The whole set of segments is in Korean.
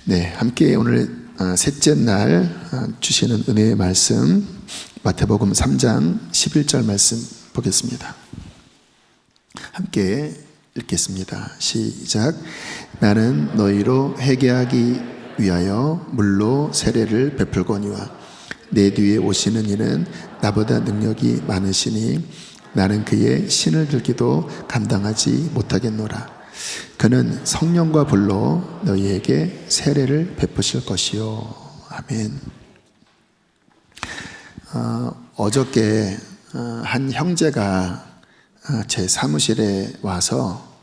네, 함께 오늘 셋째 날 주시는 은혜의 말씀 마태복음 3장 11절 말씀 보겠습니다. 함께 읽겠습니다. 시작. 나는 너희로 회개하기 위하여 물로 세례를 베풀거니와 내 뒤에 오시는 이는 나보다 능력이 많으시니 나는 그의 신을 들기도 감당하지 못하겠노라. 그는 성령과 불로 너희에게 세례를 베푸실 것이요. 아멘. 어저께 한 형제가 제 사무실에 와서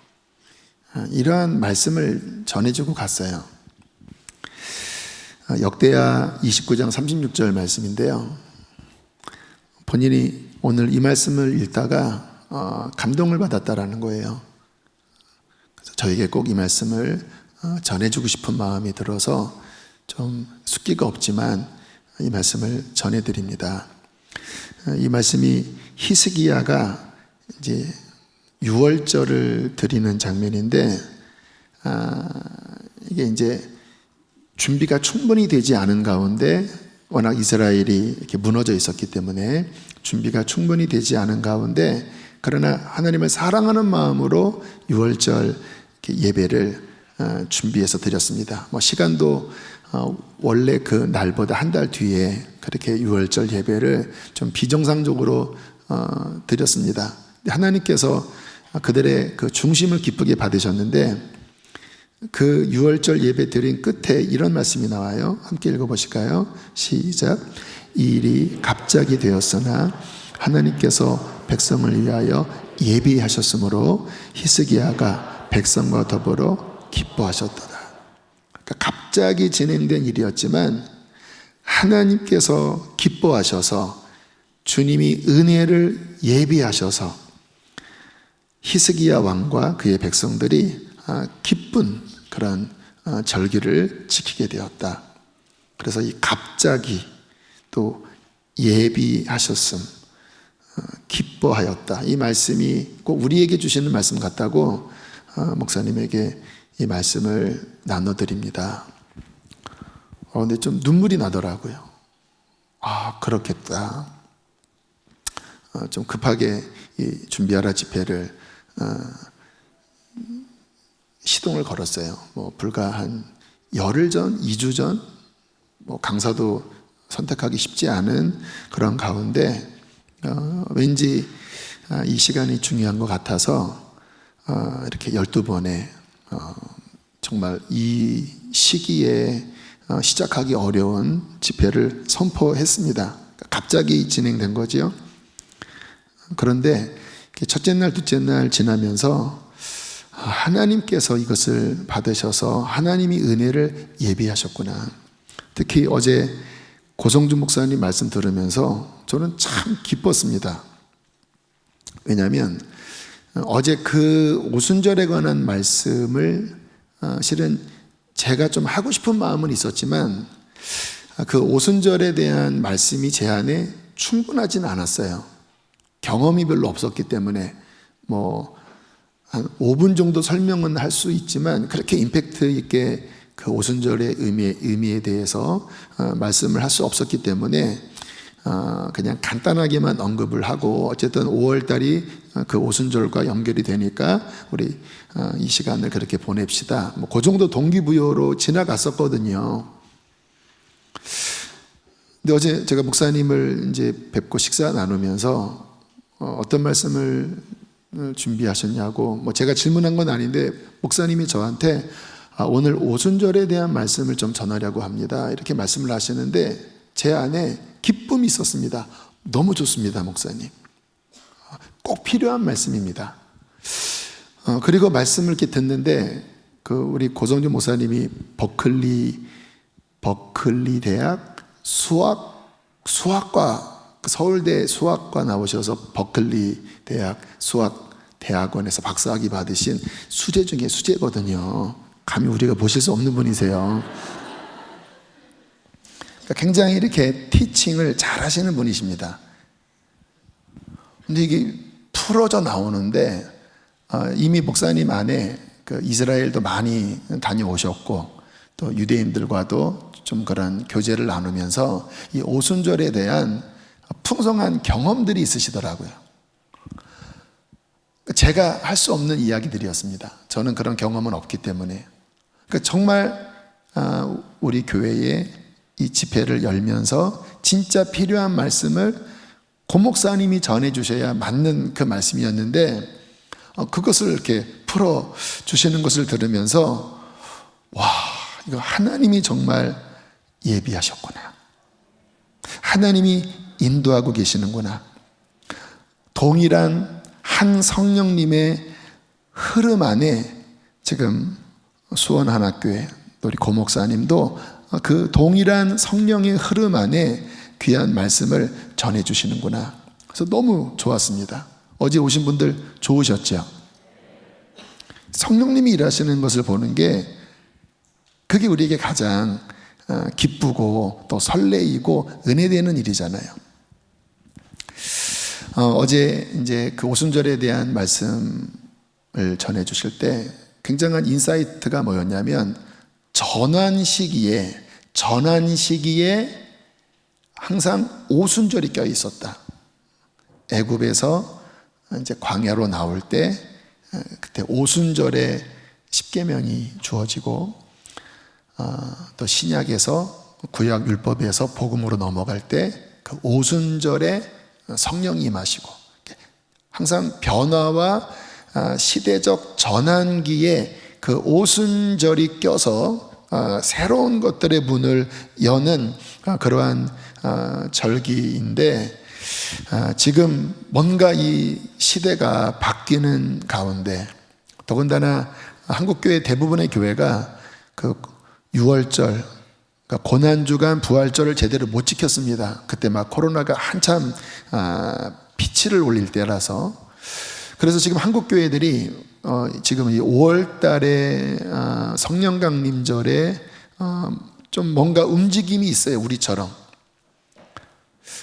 이러한 말씀을 전해주고 갔어요. 역대하 29장 36절 말씀인데요. 본인이 오늘 이 말씀을 읽다가 감동을 받았다라는 거예요. 그래서 저에게 꼭 이 말씀을 전해주고 싶은 마음이 들어서 좀 숫기가 없지만 이 말씀을 전해드립니다. 이 말씀이 히스기야가 이제 유월절을 드리는 장면인데, 이게 이제 준비가 충분히 되지 않은 가운데, 워낙 이스라엘이 이렇게 무너져 있었기 때문에 준비가 충분히 되지 않은 가운데, 그러나 하나님을 사랑하는 마음으로 유월절 예배를 준비해서 드렸습니다. 시간도 원래 그 날보다 한 달 뒤에 그렇게 유월절 예배를 좀 비정상적으로 드렸습니다. 하나님께서 그들의 그 중심을 기쁘게 받으셨는데, 그 유월절 예배 드린 끝에 이런 말씀이 나와요. 함께 읽어보실까요? 시작. 이 일이 갑자기 되었으나 하나님께서 백성을 위하여 예비하셨으므로 히스기야가 백성과 더불어 기뻐하셨도다. 그러니까 갑자기 진행된 일이었지만 하나님께서 기뻐하셔서 주님이 은혜를 예비하셔서 히스기야 왕과 그의 백성들이 기쁜 그런 절기를 지키게 되었다. 그래서 이 갑자기 또 예비하셨음, 기뻐하였다. 이 말씀이 꼭 우리에게 주시는 말씀 같다고 목사님에게 이 말씀을 나눠드립니다. 근데 좀 눈물이 나더라고요. 그렇겠다. 좀 급하게 이 준비하라 집회를 시동을 걸었어요. 불과 한 열흘 전, 2주 전, 강사도 선택하기 쉽지 않은 그런 가운데 왠지 이 시간이 중요한 것 같아서 이렇게 12번에 정말 이 시기에 시작하기 어려운 집회를 선포했습니다. 갑자기 진행된 거죠. 그런데 첫째 날, 둘째 날 지나면서 하나님께서 이것을 받으셔서 하나님이 은혜를 예비하셨구나. 특히 어제 고성준 목사님 말씀 들으면서 저는 참 기뻤습니다. 왜냐하면 어제 그 오순절에 관한 말씀을 실은 제가 좀 하고 싶은 마음은 있었지만 그 오순절에 대한 말씀이 제 안에 충분하진 않았어요. 경험이 별로 없었기 때문에 한 5분 정도 설명은 할 수 있지만 그렇게 임팩트 있게 그 오순절의 의미에 대해서 말씀을 할 수 없었기 때문에 그냥 간단하게만 언급을 하고, 어쨌든 5월달이 그 오순절과 연결이 되니까 우리 이 시간을 그렇게 보냅시다. 그 정도 동기부여로 지나갔었거든요. 근데 어제 제가 목사님을 이제 뵙고 식사 나누면서 어떤 말씀을 준비하셨냐고, 제가 질문한 건 아닌데 목사님이 저한테 오늘 오순절에 대한 말씀을 좀 전하려고 합니다, 이렇게 말씀을 하시는데 제 안에 기쁨이 있었습니다. 너무 좋습니다, 목사님. 꼭 필요한 말씀입니다. 그리고 말씀을 이렇게 듣는데 우리 고성준 목사님이 버클리 대학 수학과 서울대 수학과 나오셔서 버클리 대학 수학대학원에서 박사학위 받으신 수재 중에 수재거든요. 감히 우리가 보실 수 없는 분이세요. 그러니까 굉장히 이렇게 티칭을 잘 하시는 분이십니다. 근데 이게 풀어져 나오는데 이미 목사님 안에 이스라엘도 많이 다녀오셨고 또 유대인들과도 좀 그런 교제를 나누면서 이 오순절에 대한 풍성한 경험들이 있으시더라고요. 제가 할 수 없는 이야기들이었습니다. 저는 그런 경험은 없기 때문에. 정말 우리 교회에 이 집회를 열면서 진짜 필요한 말씀을 고 목사님이 전해주셔야 맞는 그 말씀이었는데, 그것을 이렇게 풀어주시는 것을 들으면서 와, 이거 하나님이 정말 예비하셨구나, 하나님이 인도하고 계시는구나, 동일한 한 성령님의 흐름 안에 지금 수원한학교에 우리 고 목사님도 그 동일한 성령의 흐름 안에 귀한 말씀을 전해주시는구나. 그래서 너무 좋았습니다. 어제 오신 분들 좋으셨죠? 성령님이 일하시는 것을 보는 게 그게 우리에게 가장 기쁘고 또 설레이고 은혜되는 일이잖아요. 어제 이제 그 오순절에 대한 말씀을 전해 주실 때 굉장한 인사이트가 뭐였냐면, 전환 시기에 항상 오순절이 껴 있었다. 애굽에서 이제 광야로 나올 때 그때 오순절에 십계명이 주어지고, 또 신약에서 구약 율법에서 복음으로 넘어갈 때 그 오순절에 성령이 임하시고, 항상 변화와 시대적 전환기에 그 오순절이 껴서 새로운 것들의 문을 여는 그러한 절기인데, 지금 뭔가 이 시대가 바뀌는 가운데, 더군다나 한국교회 대부분의 교회가 그 6월절, 그러니까 고난주간 부활절을 제대로 못 지켰습니다. 그때 막 코로나가 한참 피치를 올릴 때라서. 그래서 지금 한국 교회들이 지금 이 5월 달에 성령 강림절에 좀 뭔가 움직임이 있어요, 우리처럼.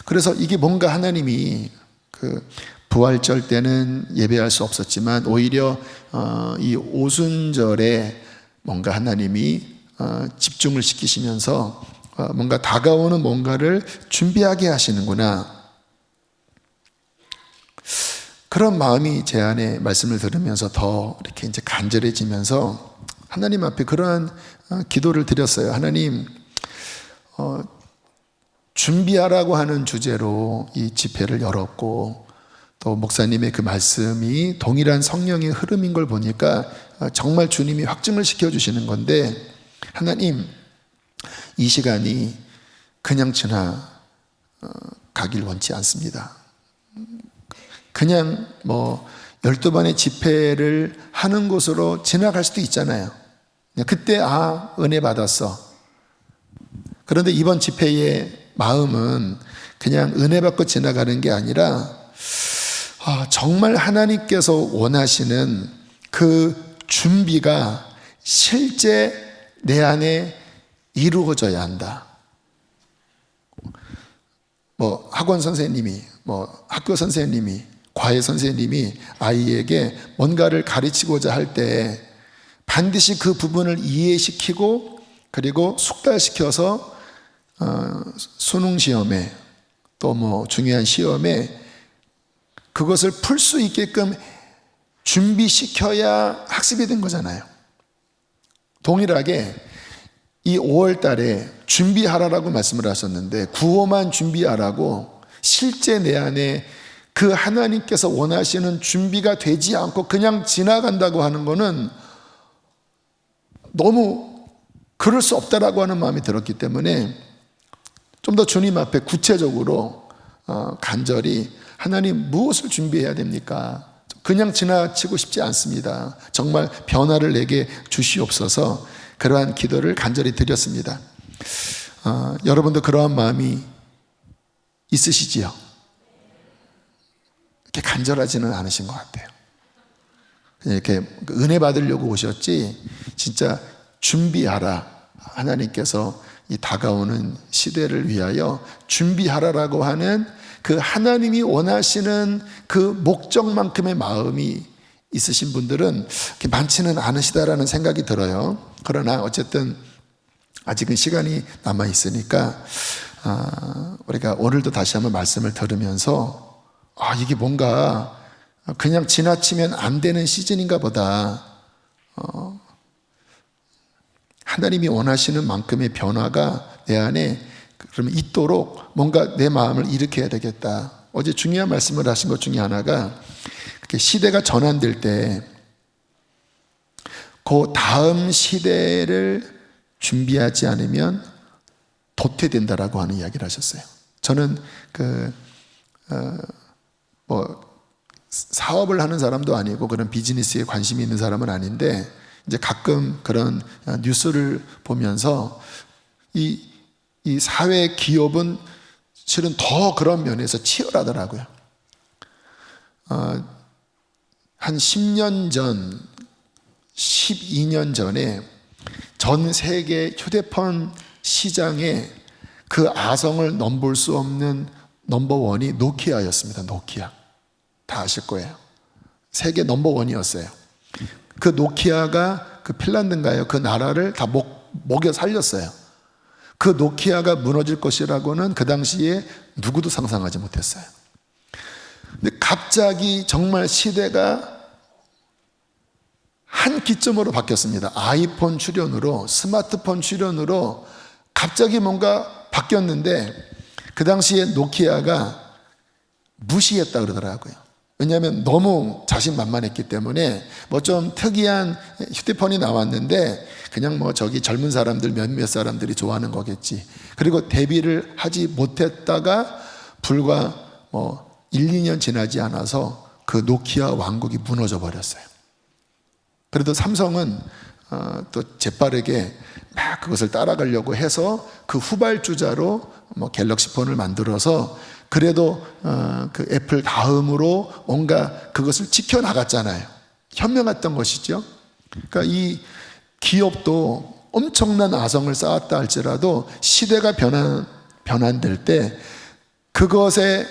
그래서 이게 뭔가 하나님이 그 부활절 때는 예배할 수 없었지만 오히려 이 오순절에 뭔가 하나님이 집중을 시키시면서 뭔가 다가오는 뭔가를 준비하게 하시는구나, 그런 마음이 제 안에 말씀을 들으면서 더 이렇게 이제 간절해지면서 하나님 앞에 그러한 기도를 드렸어요. 하나님, 준비하라고 하는 주제로 이 집회를 열었고, 또 목사님의 그 말씀이 동일한 성령의 흐름인 걸 보니까 정말 주님이 확증을 시켜주시는 건데, 하나님, 이 시간이 그냥 지나가길 원치 않습니다. 그냥 12번의 집회를 하는 곳으로 지나갈 수도 있잖아요. 그때 은혜 받았어. 그런데 이번 집회의 마음은 그냥 은혜 받고 지나가는 게 아니라 정말 하나님께서 원하시는 그 준비가 실제 내 안에 이루어져야 한다. 학원 선생님이, 학교 선생님이, 과외 선생님이 아이에게 뭔가를 가르치고자 할 때 반드시 그 부분을 이해시키고, 그리고 숙달시켜서 수능 시험에 또 중요한 시험에 그것을 풀 수 있게끔 준비시켜야 학습이 된 거잖아요. 동일하게 이 5월 달에 준비하라라고 말씀을 하셨는데, 구호만 준비하라고 실제 내 안에 그 하나님께서 원하시는 준비가 되지 않고 그냥 지나간다고 하는 거는 너무 그럴 수 없다라고 하는 마음이 들었기 때문에 좀 더 주님 앞에 구체적으로 간절히, 하나님, 무엇을 준비해야 됩니까? 그냥 지나치고 싶지 않습니다. 정말 변화를 내게 주시옵소서. 그러한 기도를 간절히 드렸습니다. 여러분도 그러한 마음이 있으시지요? 이렇게 간절하지는 않으신 것 같아요. 이렇게 은혜 받으려고 오셨지, 진짜 준비하라. 하나님께서 이 다가오는 시대를 위하여 준비하라라고 하는 그 하나님이 원하시는 그 목적만큼의 마음이 있으신 분들은 많지는 않으시다라는 생각이 들어요. 그러나 어쨌든 아직은 시간이 남아 있으니까 우리가 오늘도 다시 한번 말씀을 들으면서 이게 뭔가 그냥 지나치면 안 되는 시즌인가 보다. 하나님이 원하시는 만큼의 변화가 내 안에 그러면 있도록 뭔가 내 마음을 일으켜야 되겠다. 어제 중요한 말씀을 하신 것 중에 하나가 시대가 전환될 때 그 다음 시대를 준비하지 않으면 도태된다라고 하는 이야기를 하셨어요. 저는 사업을 하는 사람도 아니고 그런 비즈니스에 관심이 있는 사람은 아닌데 이제 가끔 그런 뉴스를 보면서 이 사회 기업은 실은 더 그런 면에서 치열하더라고요. 한 10년 전, 12년 전에 전 세계 휴대폰 시장에 그 아성을 넘볼 수 없는 넘버원이 노키아였습니다. 노키아. 다 아실 거예요. 세계 넘버원이었어요. 그 노키아가 그 핀란드인가요? 그 나라를 다 먹여 살렸어요. 그 노키아가 무너질 것이라고는 그 당시에 누구도 상상하지 못했어요. 근데 갑자기 정말 시대가 한 기점으로 바뀌었습니다. 아이폰 출현으로, 스마트폰 출현으로 갑자기 뭔가 바뀌었는데 그 당시에 노키아가 무시했다 그러더라고요. 왜냐하면 너무 자신만만했기 때문에 뭐 좀 특이한 휴대폰이 나왔는데 그냥 뭐 저기 젊은 사람들 몇몇 사람들이 좋아하는 거겠지. 그리고 데뷔를 하지 못했다가 불과 1, 2년 지나지 않아서 그 노키아 왕국이 무너져 버렸어요. 그래도 삼성은 또 재빠르게 막 그것을 따라가려고 해서 그 후발주자로 갤럭시 폰을 만들어서 그래도 그 애플 다음으로 뭔가 그것을 지켜나갔잖아요. 현명했던 것이죠. 그러니까 이 기업도 엄청난 아성을 쌓았다 할지라도 시대가 변환될 때 그것에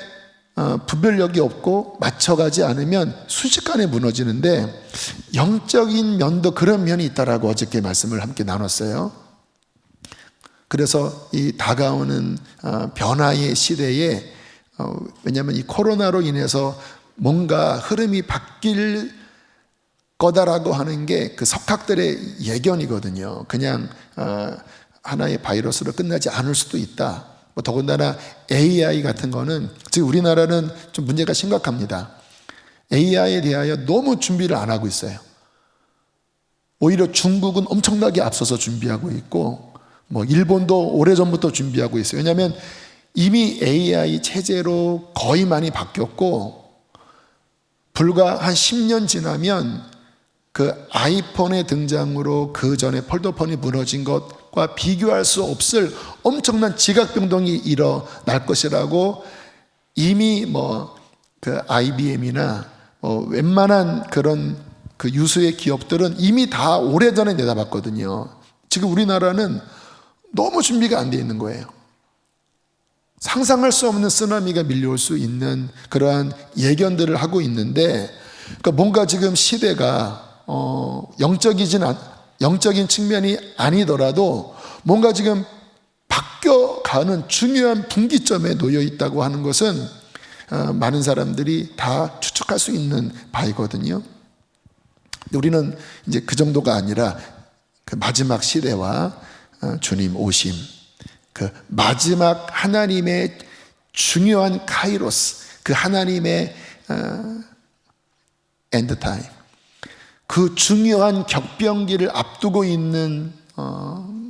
분별력이 없고 맞춰가지 않으면 순식간에 무너지는데 영적인 면도 그런 면이 있다라고 어저께 말씀을 함께 나눴어요. 그래서 이 다가오는 변화의 시대에 왜냐하면 이 코로나로 인해서 뭔가 흐름이 바뀔 거다라고 하는 게 그 석학들의 예견이거든요. 그냥 하나의 바이러스로 끝나지 않을 수도 있다. 더군다나 AI 같은 거는 지금 우리나라는 좀 문제가 심각합니다. AI에 대하여 너무 준비를 안 하고 있어요. 오히려 중국은 엄청나게 앞서서 준비하고 있고 일본도 오래전부터 준비하고 있어요. 왜냐하면 이미 AI 체제로 거의 많이 바뀌었고 불과 한 10년 지나면 그 아이폰의 등장으로 그 전에 폴더폰이 무너진 것과 비교할 수 없을 엄청난 지각변동이 일어날 것이라고 이미 그 IBM이나 웬만한 그런 그 유수의 기업들은 이미 다 오래전에 내다봤거든요. 지금 우리나라는 너무 준비가 안 돼 있는 거예요. 상상할 수 없는 쓰나미가 밀려올 수 있는 그러한 예견들을 하고 있는데 그러니까 뭔가 지금 시대가 영적인 측면이 아니더라도 뭔가 지금 바뀌어가는 중요한 분기점에 놓여 있다고 하는 것은 많은 사람들이 다 추측할 수 있는 바이거든요. 우리는 이제 그 정도가 아니라 그 마지막 시대와 주님 오심, 그 마지막 하나님의 중요한 카이로스, 그 하나님의 엔드타임, 그 중요한 격변기를 앞두고 있는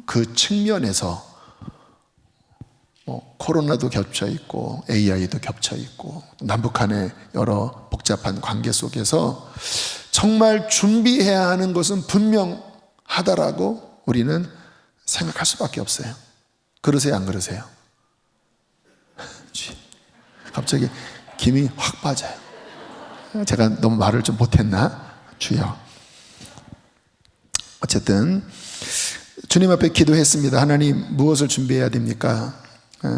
그 측면에서 코로나도 겹쳐 있고 AI도 겹쳐 있고 남북한의 여러 복잡한 관계 속에서 정말 준비해야 하는 것은 분명하다라고 우리는 생각할 수밖에 없어요. 그러세요, 안 그러세요? 갑자기 김이 확 빠져요. 제가 너무 말을 좀 못했나? 주여. 어쨌든 주님 앞에 기도했습니다. 하나님, 무엇을 준비해야 됩니까?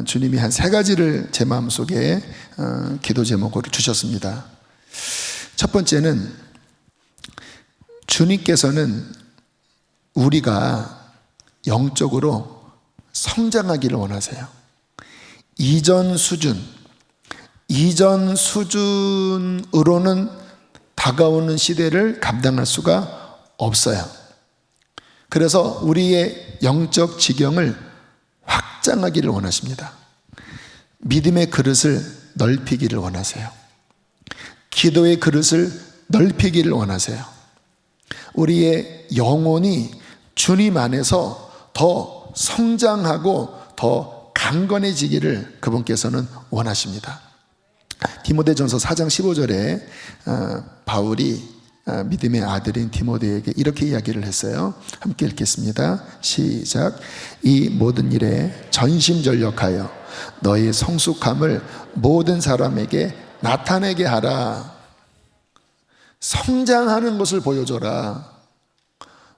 주님이 한 3가지를 제 마음속에 기도 제목으로 주셨습니다. 첫 번째는 주님께서는 우리가 영적으로 성장하기를 원하세요. 이전 수준으로는 다가오는 시대를 감당할 수가 없어요. 그래서 우리의 영적 지경을 확장하기를 원하십니다. 믿음의 그릇을 넓히기를 원하세요. 기도의 그릇을 넓히기를 원하세요. 우리의 영혼이 주님 안에서 더 성장하고 더 강건해지기를 그분께서는 원하십니다. 디모데전서 4장 15절에 바울이 믿음의 아들인 디모데에게 이렇게 이야기를 했어요. 함께 읽겠습니다. 시작. 이 모든 일에 전심전력하여 너희 성숙함을 모든 사람에게 나타내게 하라. 성장하는 것을 보여줘라.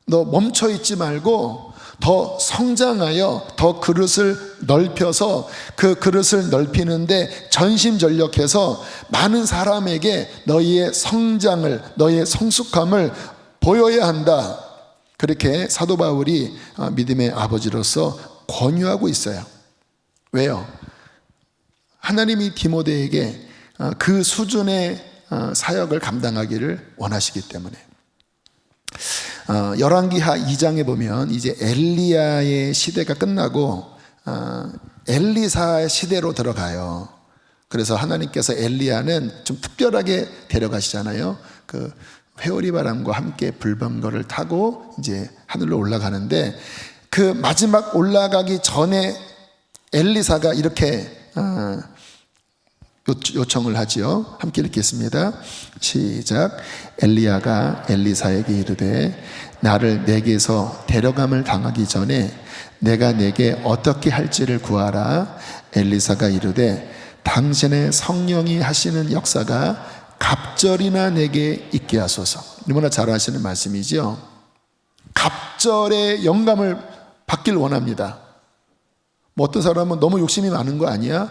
너 멈춰있지 말고 더 성장하여 더 그릇을 넓혀서 그 그릇을 넓히는데 전심전력해서 많은 사람에게 너희의 성장을, 너희의 성숙함을 보여야 한다. 그렇게 사도 바울이 믿음의 아버지로서 권유하고 있어요. 왜요? 하나님이 디모데에게 그 수준의 사역을 감당하기를 원하시기 때문에. 열왕기하 2장에 보면 이제 엘리야의 시대가 끝나고 엘리사의 시대로 들어가요. 그래서 하나님께서 엘리야는 좀 특별하게 데려가시잖아요. 그 회오리 바람과 함께 불병거를 타고 이제 하늘로 올라가는데 그 마지막 올라가기 전에 엘리사가 이렇게 요청을 하지요. 함께 읽겠습니다. 시작. 엘리야가 엘리사에게 이르되 나를 내게서 데려감을 당하기 전에 내가 내게 어떻게 할지를 구하라. 엘리사가 이르되 당신의 성령이 하시는 역사가 갑절이나 내게 있게 하소서. 너무나 잘 아시는 말씀이죠. 갑절의 영감을 받길 원합니다. 뭐 어떤 사람은 너무 욕심이 많은 거 아니야?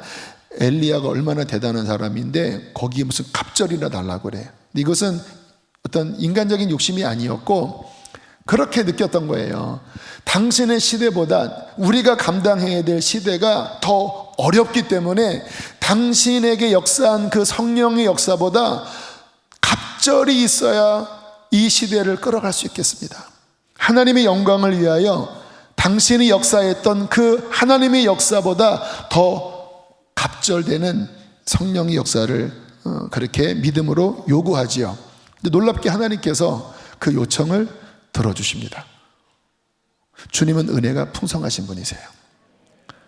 엘리야가 얼마나 대단한 사람인데 거기에 무슨 갑절이나 달라고 그래. 이것은 어떤 인간적인 욕심이 아니었고 그렇게 느꼈던 거예요. 당신의 시대보다 우리가 감당해야 될 시대가 더 어렵기 때문에 당신에게 역사한 그 성령의 역사보다 갑절이 있어야 이 시대를 끌어갈 수 있겠습니다. 하나님의 영광을 위하여 당신이 역사했던 그 하나님의 역사보다 더 갑절되는 성령의 역사를 그렇게 믿음으로 요구하지요. 근데 놀랍게 하나님께서 그 요청을 들어주십니다. 주님은 은혜가 풍성하신 분이세요.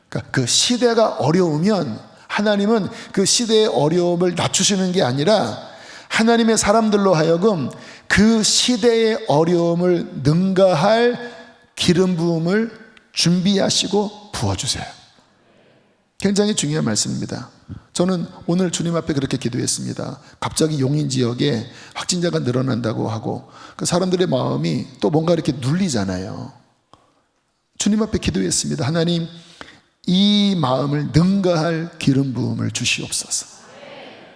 그러니까 그 시대가 어려우면 하나님은 그 시대의 어려움을 낮추시는 게 아니라 하나님의 사람들로 하여금 그 시대의 어려움을 능가할 기름 부음을 준비하시고 부어주세요. 굉장히 중요한 말씀입니다. 저는 오늘 주님 앞에 그렇게 기도했습니다. 갑자기 용인 지역에 확진자가 늘어난다고 하고 그 사람들의 마음이 또 뭔가 이렇게 눌리잖아요. 주님 앞에 기도했습니다. 하나님, 이 마음을 능가할 기름 부음을 주시옵소서.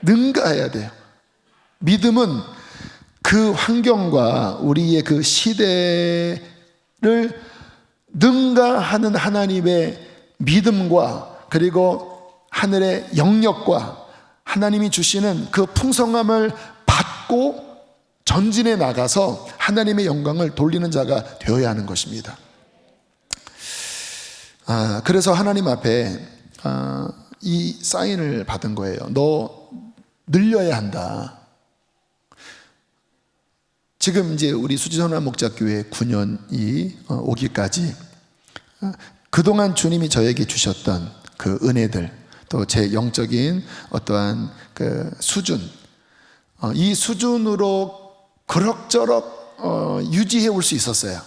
능가해야 돼요. 믿음은 그 환경과 우리의 그 시대를 능가하는 하나님의 믿음과 그리고 하늘의 영역과 하나님이 주시는 그 풍성함을 받고 전진해 나가서 하나님의 영광을 돌리는 자가 되어야 하는 것입니다. 그래서 하나님 앞에 이 사인을 받은 거예요. 너 늘려야 한다. 지금 이제 우리 수지선한 목자교회 9년이 오기까지 그동안 주님이 저에게 주셨던 그 은혜들, 또 제 영적인 어떠한 그 수준, 이 수준으로 그럭저럭 유지해 올 수 있었어요.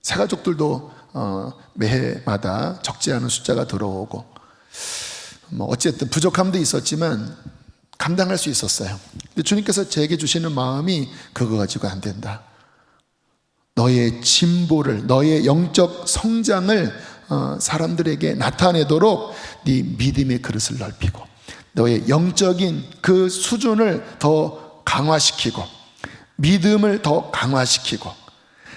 새가족들도 매해마다 적지 않은 숫자가 들어오고 뭐 어쨌든 부족함도 있었지만 감당할 수 있었어요. 근데 주님께서 제게 주시는 마음이 그거 가지고 안 된다. 너의 진보를, 너의 영적 성장을 사람들에게 나타내도록 네 믿음의 그릇을 넓히고 너의 영적인 그 수준을 더 강화시키고 믿음을 더 강화시키고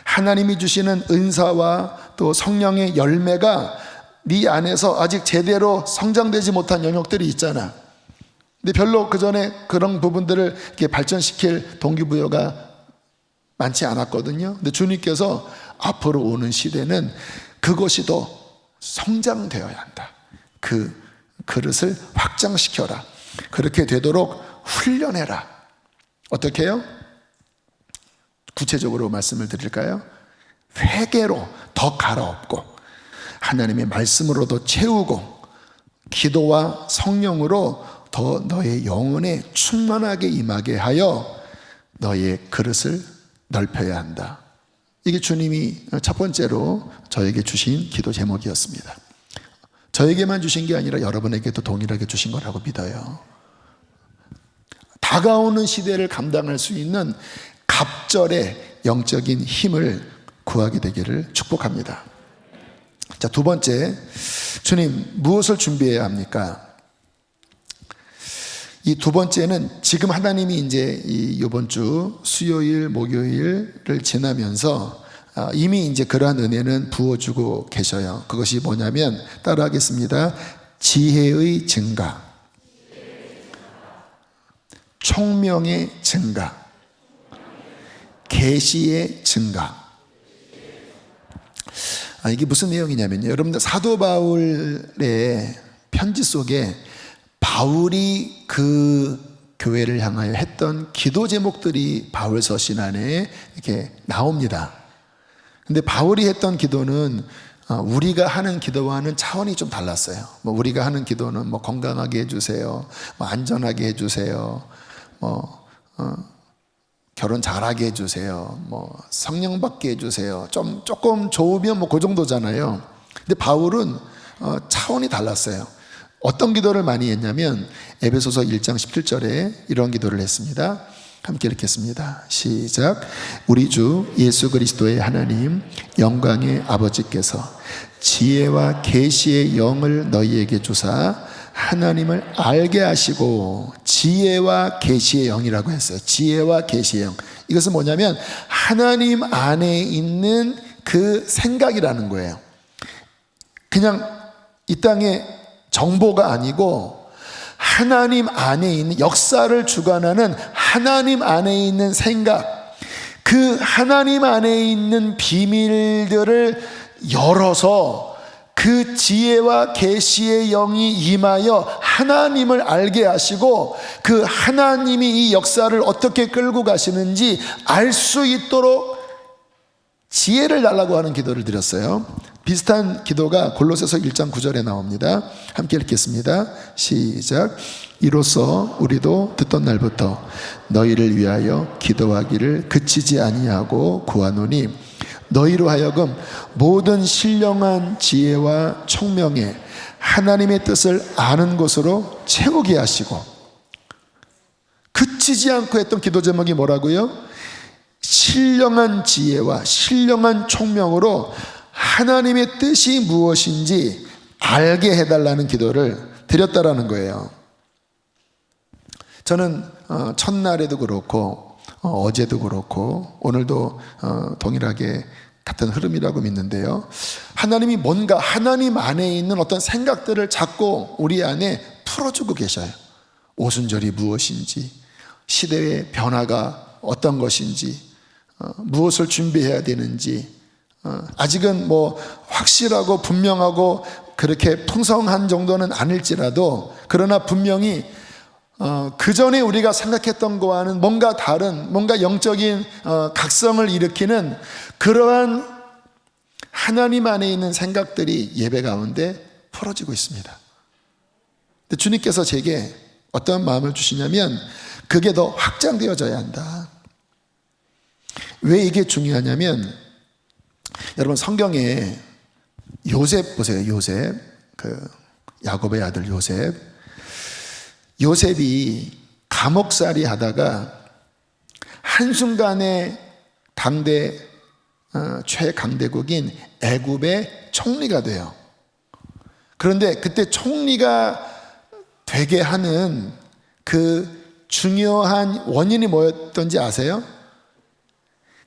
하나님이 주시는 은사와 또 성령의 열매가 네 안에서 아직 제대로 성장되지 못한 영역들이 있잖아. 근데 별로 그 전에 그런 부분들을 이렇게 발전시킬 동기부여가 많지 않았거든요. 근데 주님께서 앞으로 오는 시대는 그것이 더 성장되어야 한다. 그 그릇을 확장시켜라. 그렇게 되도록 훈련해라. 어떻게 해요? 구체적으로 말씀을 드릴까요? 회개로 더 갈아엎고 하나님의 말씀으로도 채우고 기도와 성령으로 더 너의 영혼에 충만하게 임하게 하여 너의 그릇을 넓혀야 한다. 이게 주님이 첫 번째로 저에게 주신 기도 제목이었습니다. 저에게만 주신 게 아니라 여러분에게도 동일하게 주신 거라고 믿어요. 다가오는 시대를 감당할 수 있는 갑절의 영적인 힘을 구하게 되기를 축복합니다. 자, 두 번째, 주님 무엇을 준비해야 합니까? 이 두 번째는 지금 하나님이 이제 이번 주 수요일, 목요일을 지나면서 이미 이제 그러한 은혜는 부어주고 계셔요. 그것이 뭐냐면 따라하겠습니다. 지혜의 증가, 총명의 증가, 계시의 증가. 이게 무슨 내용이냐면요, 여러분들 사도 바울의 편지 속에 바울이 그 교회를 향하여 했던 기도 제목들이 바울서 신안에 이렇게 나옵니다. 근데 바울이 했던 기도는 우리가 하는 기도와는 차원이 좀 달랐어요. 뭐 우리가 하는 기도는 뭐 건강하게 해주세요, 뭐 안전하게 해주세요, 뭐 결혼 잘하게 해주세요, 뭐 성령 받게 해주세요. 조금 좋으면 뭐 그 정도잖아요. 근데 바울은 차원이 달랐어요. 어떤 기도를 많이 했냐면 에베소서 1장 17절에 이런 기도를 했습니다. 함께 읽겠습니다. 시작. 우리 주 예수 그리스도의 하나님 영광의 아버지께서 지혜와 계시의 영을 너희에게 주사 하나님을 알게 하시고, 지혜와 계시의 영이라고 했어요. 지혜와 계시의 영. 이것은 뭐냐면 하나님 안에 있는 그 생각이라는 거예요. 그냥 이 땅에 정보가 아니고 하나님 안에 있는 역사를 주관하는 하나님 안에 있는 생각, 그 하나님 안에 있는 비밀들을 열어서 그 지혜와 계시의 영이 임하여 하나님을 알게 하시고 그 하나님이 이 역사를 어떻게 끌고 가시는지 알 수 있도록 지혜를 달라고 하는 기도를 드렸어요. 비슷한 기도가 골로새서 1장 9절에 나옵니다. 함께 읽겠습니다. 시작. 이로써 우리도 듣던 날부터 너희를 위하여 기도하기를 그치지 아니하고 구하노니 너희로 하여금 모든 신령한 지혜와 총명에 하나님의 뜻을 아는 것으로 채우게 하시고. 그치지 않고 했던 기도 제목이 뭐라고요? 신령한 지혜와 신령한 총명으로 하나님의 뜻이 무엇인지 알게 해달라는 기도를 드렸다라는 거예요. 저는 첫날에도 그렇고 어제도 그렇고 오늘도 동일하게 같은 흐름이라고 믿는데요, 하나님이 뭔가 하나님 안에 있는 어떤 생각들을 자꾸 우리 안에 풀어주고 계셔요. 오순절이 무엇인지, 시대의 변화가 어떤 것인지, 무엇을 준비해야 되는지, 아직은 뭐 확실하고 분명하고 그렇게 풍성한 정도는 아닐지라도, 그러나 분명히 그 전에 우리가 생각했던 거와는 뭔가 다른, 뭔가 영적인 각성을 일으키는 그러한 하나님 안에 있는 생각들이 예배 가운데 풀어지고 있습니다. 근데 주님께서 제게 어떤 마음을 주시냐면 그게 더 확장되어져야 한다. 왜 이게 중요하냐면, 여러분 성경에 요셉 보세요. 요셉, 그 야곱의 아들 요셉. 요셉이 감옥살이 하다가 한순간에 당대 최강대국인 애굽의 총리가 돼요. 그런데 그때 총리가 되게 하는 그 중요한 원인이 뭐였던지 아세요?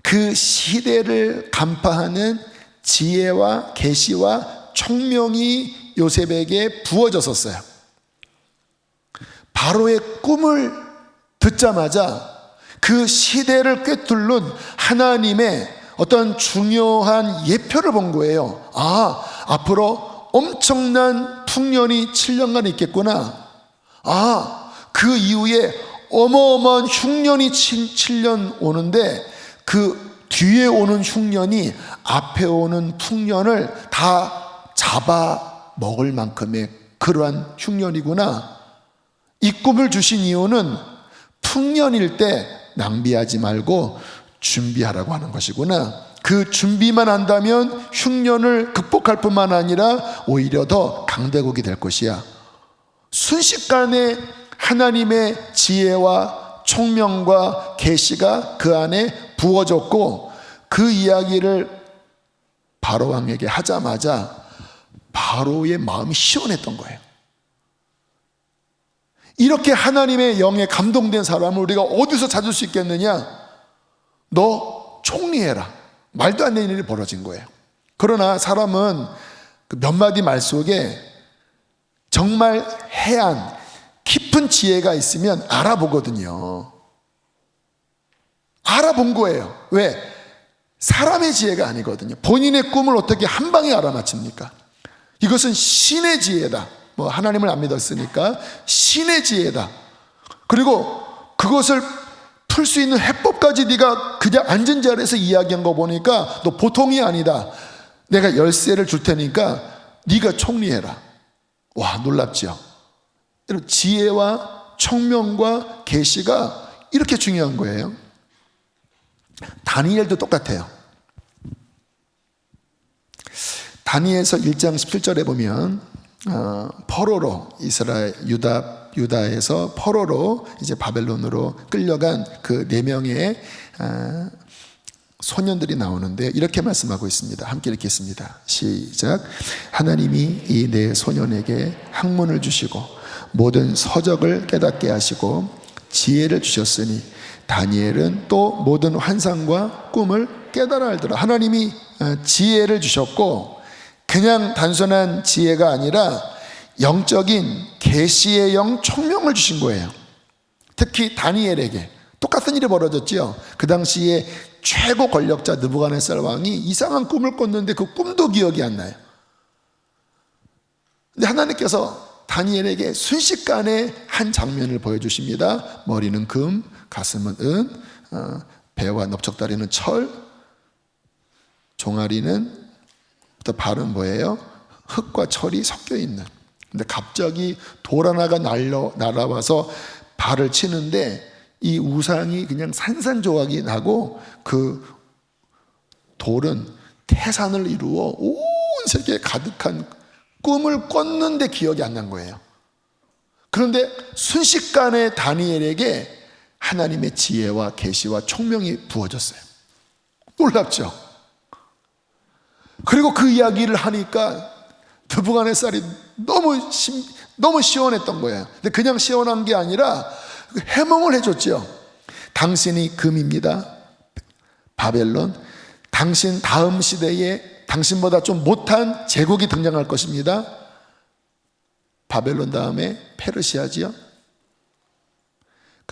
그 시대를 간파하는 지혜와 계시와 총명이 요셉에게 부어졌었어요. 바로의 꿈을 듣자마자 그 시대를 꿰뚫는 하나님의 어떤 중요한 예표를 본 거예요. 아, 앞으로 엄청난 풍년이 7년간 있겠구나. 아, 그 이후에 어마어마한 흉년이 7년 오는데 그 뒤에 오는 흉년이 앞에 오는 풍년을 다 잡아 먹을 만큼의 그러한 흉년이구나. 이 꿈을 주신 이유는 풍년일 때 낭비하지 말고 준비하라고 하는 것이구나. 그 준비만 한다면 흉년을 극복할 뿐만 아니라 오히려 더 강대국이 될 것이야. 순식간에 하나님의 지혜와 총명과 계시가 그 안에 부어졌고, 그 이야기를 바로 왕에게 하자마자 바로의 마음이 시원했던 거예요. 이렇게 하나님의 영에 감동된 사람을 우리가 어디서 찾을 수 있겠느냐? 너 총리해라. 말도 안 되는 일이 벌어진 거예요. 그러나 사람은 그 몇 마디 말 속에 정말 해안 깊은 지혜가 있으면 알아보거든요. 알아본 거예요. 왜? 사람의 지혜가 아니거든요. 본인의 꿈을 어떻게 한 방에 알아맞힙니까? 이것은 신의 지혜다. 뭐 하나님을 안 믿었으니까 신의 지혜다. 그리고 그것을 풀 수 있는 해법까지 네가 그냥 앉은 자리에서 이야기한 거 보니까 너 보통이 아니다. 내가 열쇠를 줄 테니까 네가 총리해라. 와, 놀랍죠? 여러분, 지혜와 총명과 계시가 이렇게 중요한 거예요. 다니엘도 똑같아요. 다니엘서 1장 17절에 보면 포로로 이스라엘 유다에서 포로로 이제 바벨론으로 끌려간 그 4명의 소년들이 나오는데 이렇게 말씀하고 있습니다. 함께 읽겠습니다. 시작. 하나님이 이 4 소년에게 학문을 주시고 모든 서적을 깨닫게 하시고 지혜를 주셨으니 다니엘은 또 모든 환상과 꿈을 깨달아 알더라. 하나님이 지혜를 주셨고, 그냥 단순한 지혜가 아니라 영적인 계시의 영, 총명을 주신 거예요. 특히 다니엘에게 똑같은 일이 벌어졌지요. 그 당시에 최고 권력자 느부갓네살 왕이 이상한 꿈을 꿨는데 그 꿈도 기억이 안 나요. 근데 하나님께서 다니엘에게 순식간에 한 장면을 보여주십니다. 머리는 금, 가슴은 은, 배와 넓적다리는 철, 종아리는 또 발은 뭐예요? 흙과 철이 섞여 있는. 근데 갑자기 돌 하나가 날아와서 발을 치는데 이 우상이 그냥 산산조각이 나고 그 돌은 태산을 이루어 온 세계에 가득한 꿈을 꿨는데 기억이 안 난 거예요. 그런데 순식간에 다니엘에게 하나님의 지혜와 계시와 총명이 부어졌어요. 놀랍죠? 그리고 그 이야기를 하니까 느부갓네살이 너무 시원했던 거예요. 근데 그냥 시원한 게 아니라 해몽을 해줬죠. 당신이 금입니다. 바벨론. 당신 다음 시대에 당신보다 좀 못한 제국이 등장할 것입니다. 바벨론 다음에 페르시아지요.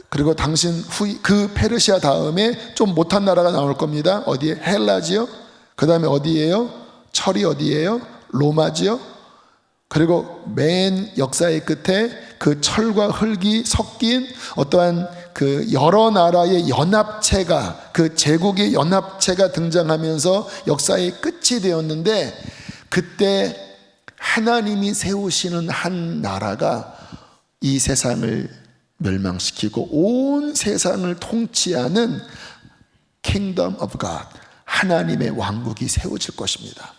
그리고 당신 그 페르시아 다음에 좀 못한 나라가 나올 겁니다. 어디에? 헬라지요. 그 다음에 어디예요? 철이 어디예요? 로마지요. 그리고 맨 역사의 끝에 그 철과 흙이 섞인 어떠한 그 여러 나라의 연합체가, 그 제국의 연합체가 등장하면서 역사의 끝이 되었는데, 그때 하나님이 세우시는 한 나라가 이 세상을 멸망시키고 온 세상을 통치하는 Kingdom of God, 하나님의 왕국이 세워질 것입니다.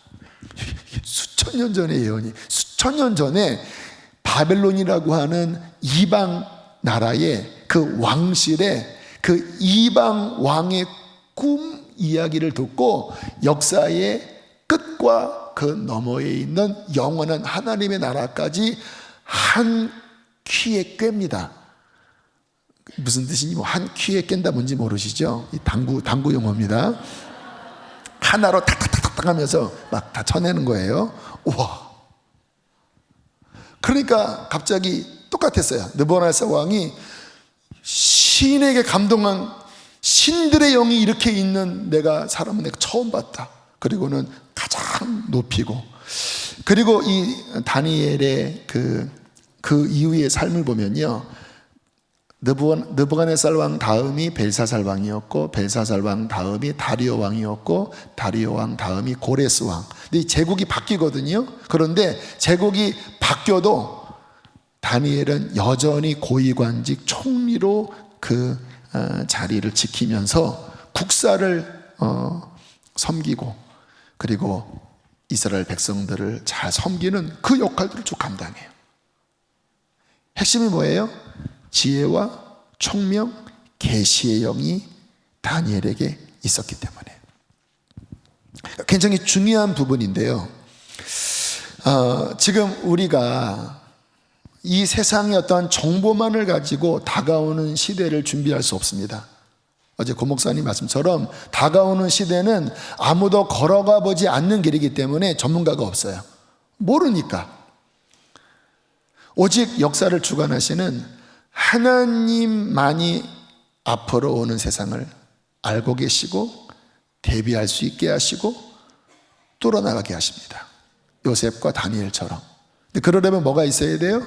수천 년 전의 예언이, 수천 년 전에 바벨론이라고 하는 이방 나라의 그 왕실에 그 이방 왕의 꿈 이야기를 듣고 역사의 끝과 그 너머에 있는 영원한 하나님의 나라까지 한 퀴에 꿰입니다. 무슨 뜻이니? 뭐 한 퀴에 깬다 뭔지 모르시죠? 이 당구 용어입니다. 하나로 탁탁탁 탁탁 하면서 막 다 쳐내는 거예요. 우와. 그러니까 갑자기 똑같았어요. 느부갓네살 왕이 신에게 감동한 신들의 영이 이렇게 있는 사람은 내가 처음 봤다. 그리고는 가장 높이고, 그리고 이 다니엘의 그 이후의 삶을 보면요, 느부갓네살 왕 다음이 벨사살 왕이었고, 벨사살 왕 다음이 다리오 왕이었고, 다리오 왕 다음이 고레스 왕. 근데 이 제국이 바뀌거든요. 그런데 제국이 바뀌어도 다니엘은 여전히 고위관직 총리로 그 자리를 지키면서 국사를 섬기고, 그리고 이스라엘 백성들을 잘 섬기는 그 역할들을 쭉 감당해요. 핵심이 뭐예요? 지혜와 총명, 계시의 영이 다니엘에게 있었기 때문에. 굉장히 중요한 부분인데요. 지금 우리가 이 세상의 어떠한 정보만을 가지고 다가오는 시대를 준비할 수 없습니다. 어제 고 목사님 말씀처럼 다가오는 시대는 아무도 걸어가 보지 않는 길이기 때문에 전문가가 없어요. 모르니까. 오직 역사를 주관하시는 하나님만이 앞으로 오는 세상을 알고 계시고 대비할 수 있게 하시고 뚫어나가게 하십니다. 요셉과 다니엘처럼. 근데 그러려면 뭐가 있어야 돼요?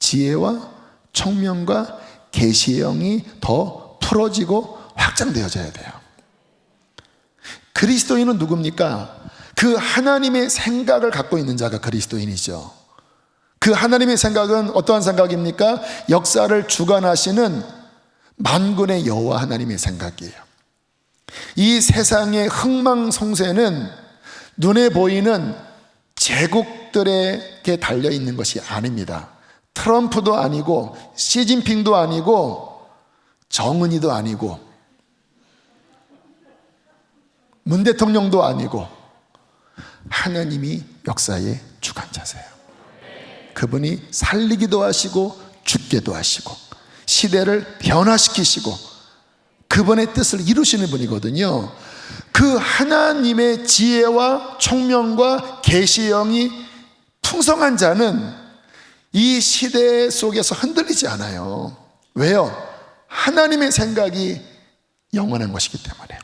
지혜와 총명과 계시의 영이 더 풀어지고 확장되어져야 돼요. 그리스도인은 누굽니까? 그 하나님의 생각을 갖고 있는 자가 그리스도인이죠. 그 하나님의 생각은 어떠한 생각입니까? 역사를 주관하시는 만군의 여호와 하나님의 생각이에요. 이 세상의 흥망성쇠는 눈에 보이는 제국들에게 달려있는 것이 아닙니다. 트럼프도 아니고 시진핑도 아니고 정은이도 아니고 문 대통령도 아니고 하나님이 역사의 주관자세요. 그분이 살리기도 하시고 죽게도 하시고 시대를 변화시키시고 그분의 뜻을 이루시는 분이거든요. 그 하나님의 지혜와 총명과 계시의 영이 풍성한 자는 이 시대 속에서 흔들리지 않아요. 왜요? 하나님의 생각이 영원한 것이기 때문에.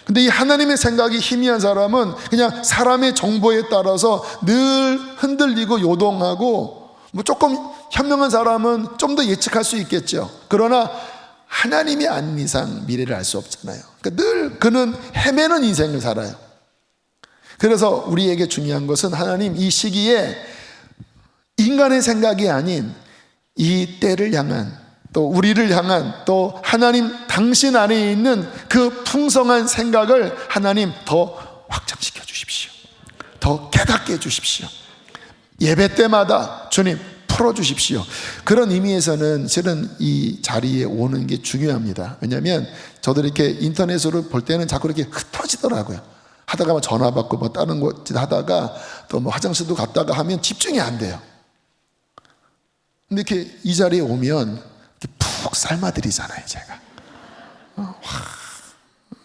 근데 이 하나님의 생각이 희미한 사람은 그냥 사람의 정보에 따라서 늘 흔들리고 요동하고, 뭐 조금 현명한 사람은 좀 더 예측할 수 있겠죠. 그러나 하나님이 아닌 이상 미래를 알 수 없잖아요. 그러니까 늘 그는 헤매는 인생을 살아요. 그래서 우리에게 중요한 것은 하나님 이 시기에 인간의 생각이 아닌 이 때를 향한, 또 우리를 향한, 또 하나님 당신 안에 있는 그 풍성한 생각을 하나님 더 확장시켜 주십시오. 더 깨닫게 해 주십시오. 예배 때마다 주님 풀어주십시오. 그런 의미에서는 실은 이 자리에 오는 게 중요합니다. 왜냐하면 저도 이렇게 인터넷으로 볼 때는 자꾸 이렇게 흩어지더라고요. 하다가 뭐 전화 받고 뭐 다른 거 하다가 또 뭐 화장실도 갔다가 하면 집중이 안 돼요. 근데 이렇게 이 자리에 오면 이렇게 푹 삶아드리잖아요, 제가.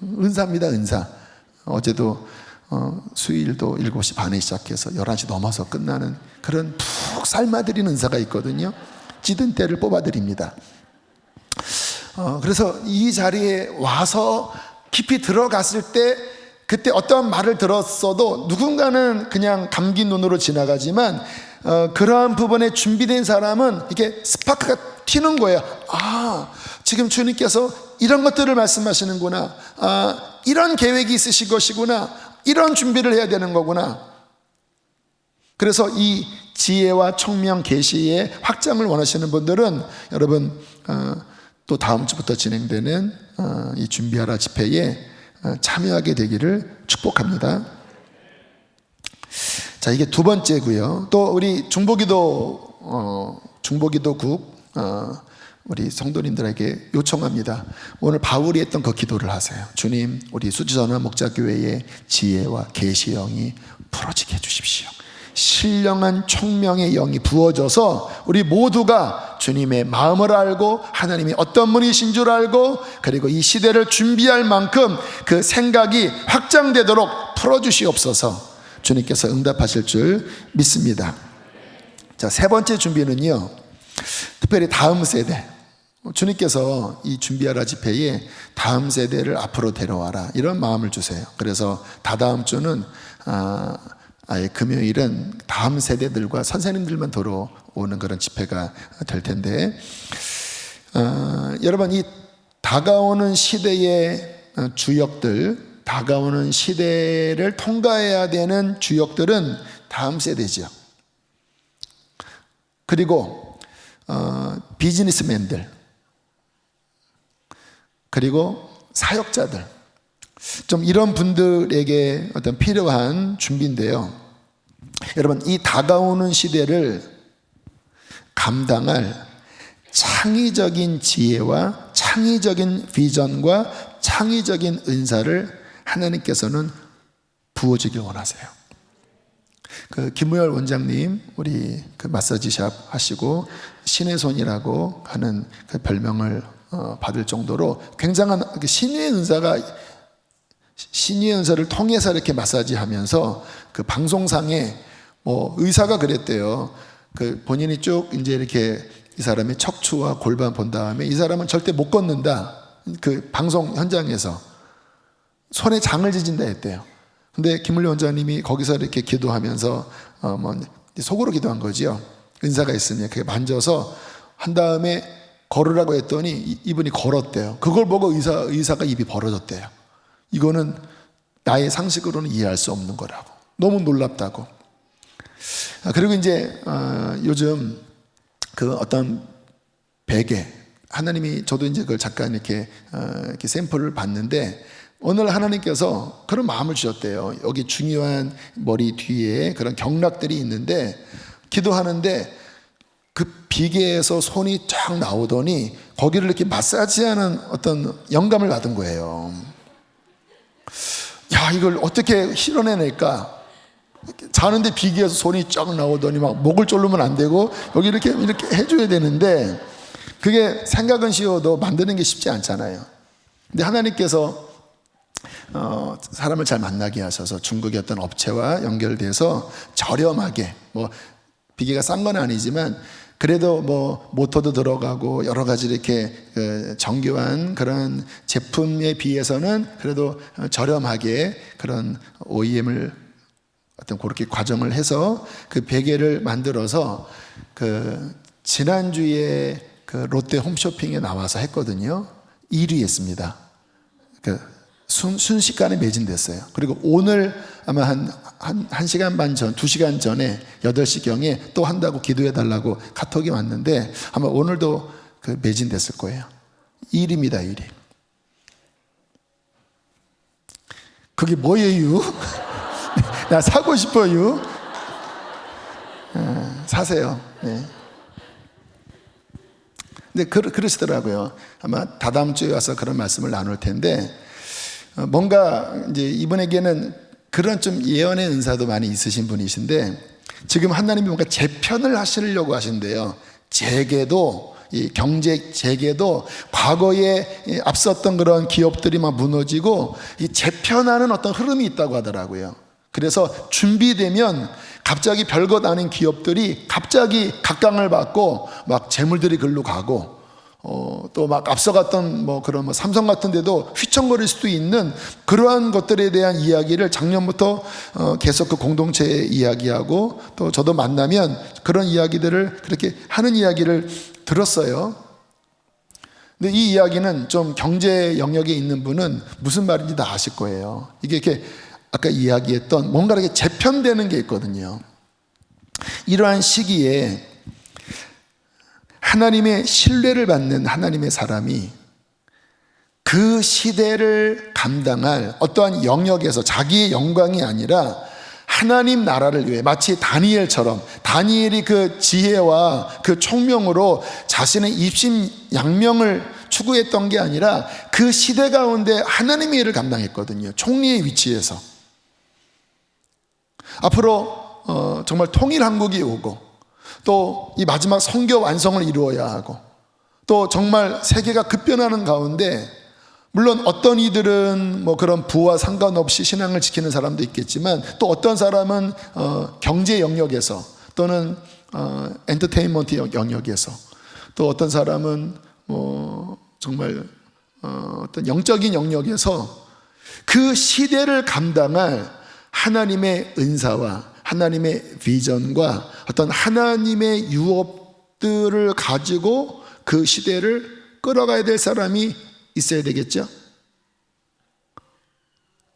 은사입니다, 은사. 어제도 수요일도 7시 반에 시작해서 11시 넘어서 끝나는 그런 푹 삶아드리는 은사가 있거든요. 찌든 때를 뽑아드립니다. 그래서 이 자리에 와서 깊이 들어갔을 때 그때 어떠한 말을 들었어도 누군가는 그냥 감긴 눈으로 지나가지만 그러한 부분에 준비된 사람은 이게 스파크가 튀는 거예요. 아, 지금 주님께서 이런 것들을 말씀하시는구나. 아, 이런 계획이 있으신 것이구나. 이런 준비를 해야 되는 거구나. 그래서 이 지혜와 총명 계시의 확장을 원하시는 분들은 여러분 또 다음 주부터 진행되는 이 준비하라 집회에 참여하게 되기를 축복합니다. 자, 이게 두 번째고요. 또 우리 중보기도국 우리 성도님들에게 요청합니다. 오늘 바울이 했던 그 기도를 하세요. 주님, 우리 수지전원 목자교회의 지혜와 계시의 영이 풀어지게 해주십시오. 신령한 총명의 영이 부어져서 우리 모두가 주님의 마음을 알고 하나님이 어떤 분이신 줄 알고, 그리고 이 시대를 준비할 만큼 그 생각이 확장되도록 풀어주시옵소서. 주님께서 응답하실 줄 믿습니다. 자, 세 번째 준비는요, 특별히 다음 세대, 주님께서 이 준비하라 집회에 다음 세대를 앞으로 데려와라, 이런 마음을 주세요. 그래서 다다음 주는 아예 금요일은 다음 세대들과 선생님들만 들어오는 그런 집회가 될 텐데, 여러분, 이 다가오는 시대의 주역들, 다가오는 시대를 통과해야 되는 주역들은 다음 세대죠. 그리고 비즈니스맨들, 그리고 사역자들, 좀 이런 분들에게 어떤 필요한 준비인데요. 여러분, 이 다가오는 시대를 감당할 창의적인 지혜와 창의적인 비전과 창의적인 은사를 하나님께서는 부어주길 원하세요. 그 김무열 원장님, 우리 그 마사지샵 하시고 신의 손이라고 하는 그 별명을 받을 정도로 굉장한 신의 은사를 통해서 이렇게 마사지하면서 그 방송상에 뭐 의사가 그랬대요. 그 본인이 쭉 이제 이렇게 이 사람의 척추와 골반 본 다음에 이 사람은 절대 못 걷는다. 그 방송 현장에서 손에 장을 지진다 했대요. 근데 김물리 원장님이 거기서 이렇게 기도하면서 속으로 기도한 거지요. 은사가 있으니 그게 만져서 한 다음에 걸으라고 했더니 이분이 걸었대요. 그걸 보고 의사가 입이 벌어졌대요. 이거는 나의 상식으로는 이해할 수 없는 거라고. 너무 놀랍다고. 그리고 이제 요즘 그 어떤 베개, 하나님이, 저도 이제 그걸 잠깐 이렇게 샘플을 봤는데, 오늘 하나님께서 그런 마음을 주셨대요. 여기 중요한 머리 뒤에 그런 경락들이 있는데, 기도하는데 그 비계에서 손이 쫙 나오더니 거기를 이렇게 마사지하는 어떤 영감을 받은 거예요. 야, 이걸 어떻게 실현해낼까? 자는데 비계에서 손이 쫙 나오더니 막 목을 졸르면 안 되고 여기 이렇게 해줘야 되는데, 그게 생각은 쉬워도 만드는 게 쉽지 않잖아요. 근데 하나님께서 사람을 잘 만나게 하셔서 중국의 어떤 업체와 연결돼서 저렴하게, 뭐 비계가 싼 건 아니지만 그래도 뭐 모터도 들어가고 여러 가지 이렇게 정교한 그런 제품에 비해서는 그래도 저렴하게 그런 OEM을 어떤 그렇게 과정을 해서 그 베개를 만들어서 그 지난주에 그 롯데 홈쇼핑에 나와서 했거든요. 1위 했습니다. 그 순식간에 매진됐어요. 그리고 오늘 아마 한 시간 반 전, 2시간 전에 8시경에 또 한다고 기도해 달라고 카톡이 왔는데 아마 오늘도 그 매진됐을 거예요. 1위입니다, 1위. 그게 뭐예요? 나 사고 싶어요. 사세요. 네. 근데 그러시더라고요. 아마 다다음 주에 와서 그런 말씀을 나눌 텐데, 뭔가 이제 이분에게는 그런 좀 예언의 은사도 많이 있으신 분이신데, 지금 하나님이 뭔가 재편을 하시려고 하신대요. 재계도, 이 경제 재계도 과거에 앞섰던 그런 기업들이 막 무너지고 이 재편하는 어떤 흐름이 있다고 하더라고요. 그래서 준비되면 갑자기 별것 아닌 기업들이 갑자기 각광을 받고 막 재물들이 글로 가고, 또 막 앞서갔던 뭐 그런 뭐 삼성 같은 데도 휘청거릴 수도 있는 그러한 것들에 대한 이야기를 작년부터 계속 그 공동체에 이야기하고, 또 저도 만나면 그런 이야기들을 그렇게 하는 이야기를 들었어요. 근데 이 이야기는 좀 경제 영역에 있는 분은 무슨 말인지 다 아실 거예요. 이게 이렇게 아까 이야기했던 뭔가 이렇게 재편되는 게 있거든요. 이러한 시기에 하나님의 신뢰를 받는 하나님의 사람이 그 시대를 감당할 어떠한 영역에서 자기의 영광이 아니라 하나님 나라를 위해, 마치 다니엘처럼, 다니엘이 그 지혜와 그 총명으로 자신의 입심양명을 추구했던 게 아니라 그 시대 가운데 하나님의 일을 감당했거든요. 총리의 위치에서. 앞으로 정말 통일한국이 오고, 또 이 마지막 성교 완성을 이루어야 하고, 또 정말 세계가 급변하는 가운데 물론 어떤 이들은 뭐 그런 부와 상관없이 신앙을 지키는 사람도 있겠지만, 또 어떤 사람은 경제 영역에서 또는 엔터테인먼트 영역에서, 또 어떤 사람은 뭐 정말 어떤 영적인 영역에서 그 시대를 감당할 하나님의 은사와 하나님의 비전과 어떤 하나님의 유업들을 가지고 그 시대를 끌어가야 될 사람이 있어야 되겠죠?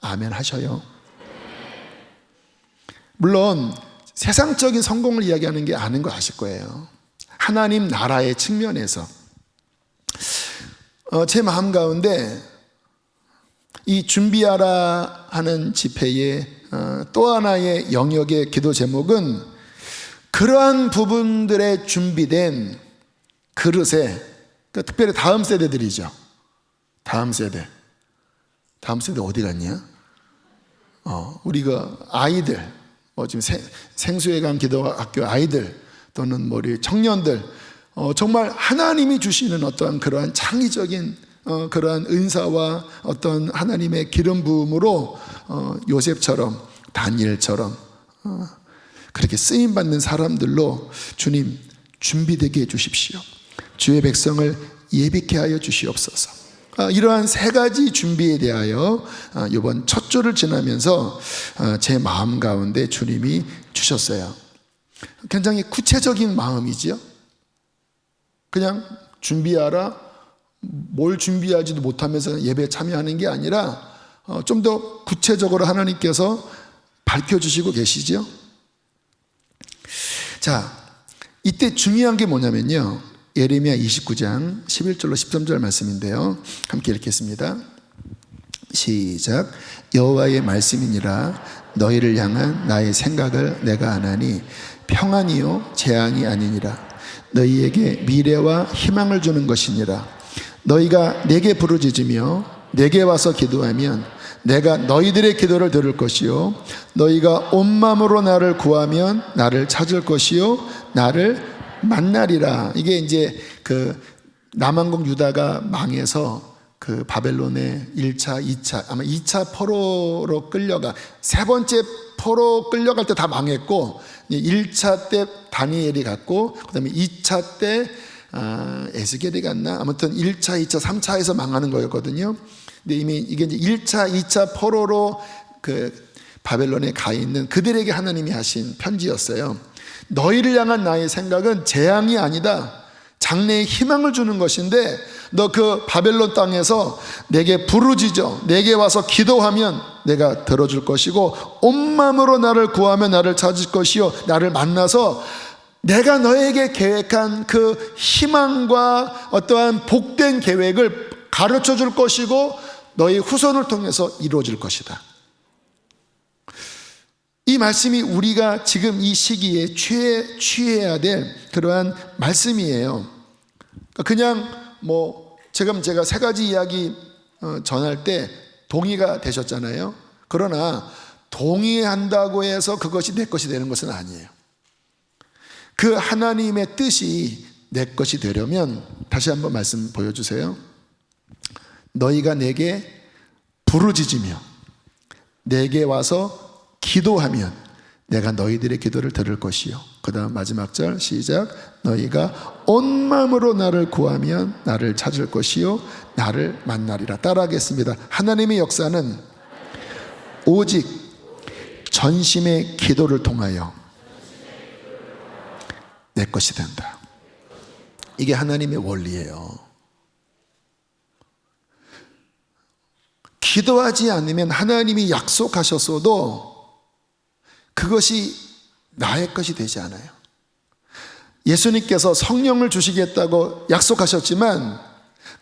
아멘 하셔요. 물론 세상적인 성공을 이야기하는 게 아닌 거 아실 거예요. 하나님 나라의 측면에서 제 마음 가운데 이 준비하라 하는 집회의 또 하나의 영역의 기도 제목은 그러한 부분들에 준비된 그릇에, 그러니까 특별히 다음 세대들이죠. 다음 세대 어디 갔냐? 우리가 아이들, 지금 생수회관 기도학교 아이들 또는 우리 청년들, 정말 하나님이 주시는 어떠한 그러한 창의적인 그러한 은사와 어떤 하나님의 기름 부음으로 요셉처럼 다니엘처럼 그렇게 쓰임 받는 사람들로 주님 준비되게 해 주십시오. 주의 백성을 예비케 하여 주시옵소서. 이러한 세 가지 준비에 대하여 이번 첫 주를 지나면서 제 마음 가운데 주님이 주셨어요. 굉장히 구체적인 마음이지요. 그냥 준비하라, 뭘 준비하지도 못하면서 예배에 참여하는 게 아니라 좀 더 구체적으로 하나님께서 밝혀주시고 계시죠. 자, 이때 중요한 게 뭐냐면요, 예레미야 29장 11절로 13절 말씀인데요, 함께 읽겠습니다. 시작. 여호와의 말씀이니라. 너희를 향한 나의 생각을 내가 아나니 평안이요 재앙이 아니니라. 너희에게 미래와 희망을 주는 것이니라. 너희가 내게 부르짖으며 내게 와서 기도하면 내가 너희들의 기도를 들을 것이요 너희가 온 마음으로 나를 구하면 나를 찾을 것이요 나를 만나리라. 이게 이제 그 남왕국 유다가 망해서 그 바벨론의 1차, 2차, 아마 2차 포로로 끌려가, 세 번째 포로 끌려갈 때 다 망했고, 1차 때 다니엘이 갔고, 그 다음에 2차 때 에스겔이 갔나? 아무튼 1차, 2차, 3차에서 망하는 거였거든요. 근데 이미 이게 이제 1차, 2차 포로로 그 바벨론에 가 있는 그들에게 하나님이 하신 편지였어요. 너희를 향한 나의 생각은 재앙이 아니다, 장래의 희망을 주는 것인데, 너 그 바벨론 땅에서 내게 부르짖어 내게 와서 기도하면 내가 들어줄 것이고 온 마음으로 나를 구하면 나를 찾을 것이요 나를 만나서 내가 너에게 계획한 그 희망과 어떠한 복된 계획을 가르쳐 줄 것이고 너희 후손을 통해서 이루어질 것이다. 이 말씀이 우리가 지금 이 시기에 취해야 될 그러한 말씀이에요. 그냥 제가 세 가지 이야기 전할 때 동의가 되셨잖아요. 그러나 동의한다고 해서 그것이 내 것이 되는 것은 아니에요. 그 하나님의 뜻이 내 것이 되려면, 다시 한번 말씀 보여주세요. 너희가 내게 부르짖으며 내게 와서 기도하면 내가 너희들의 기도를 들을 것이요. 그 다음 마지막 절 시작. 너희가 온 마음으로 나를 구하면 나를 찾을 것이요 나를 만나리라. 따라하겠습니다. 하나님의 역사는 오직 전심의 기도를 통하여 내 것이 된다. 이게 하나님의 원리예요. 기도하지 않으면 하나님이 약속하셨어도 그것이 나의 것이 되지 않아요. 예수님께서 성령을 주시겠다고 약속하셨지만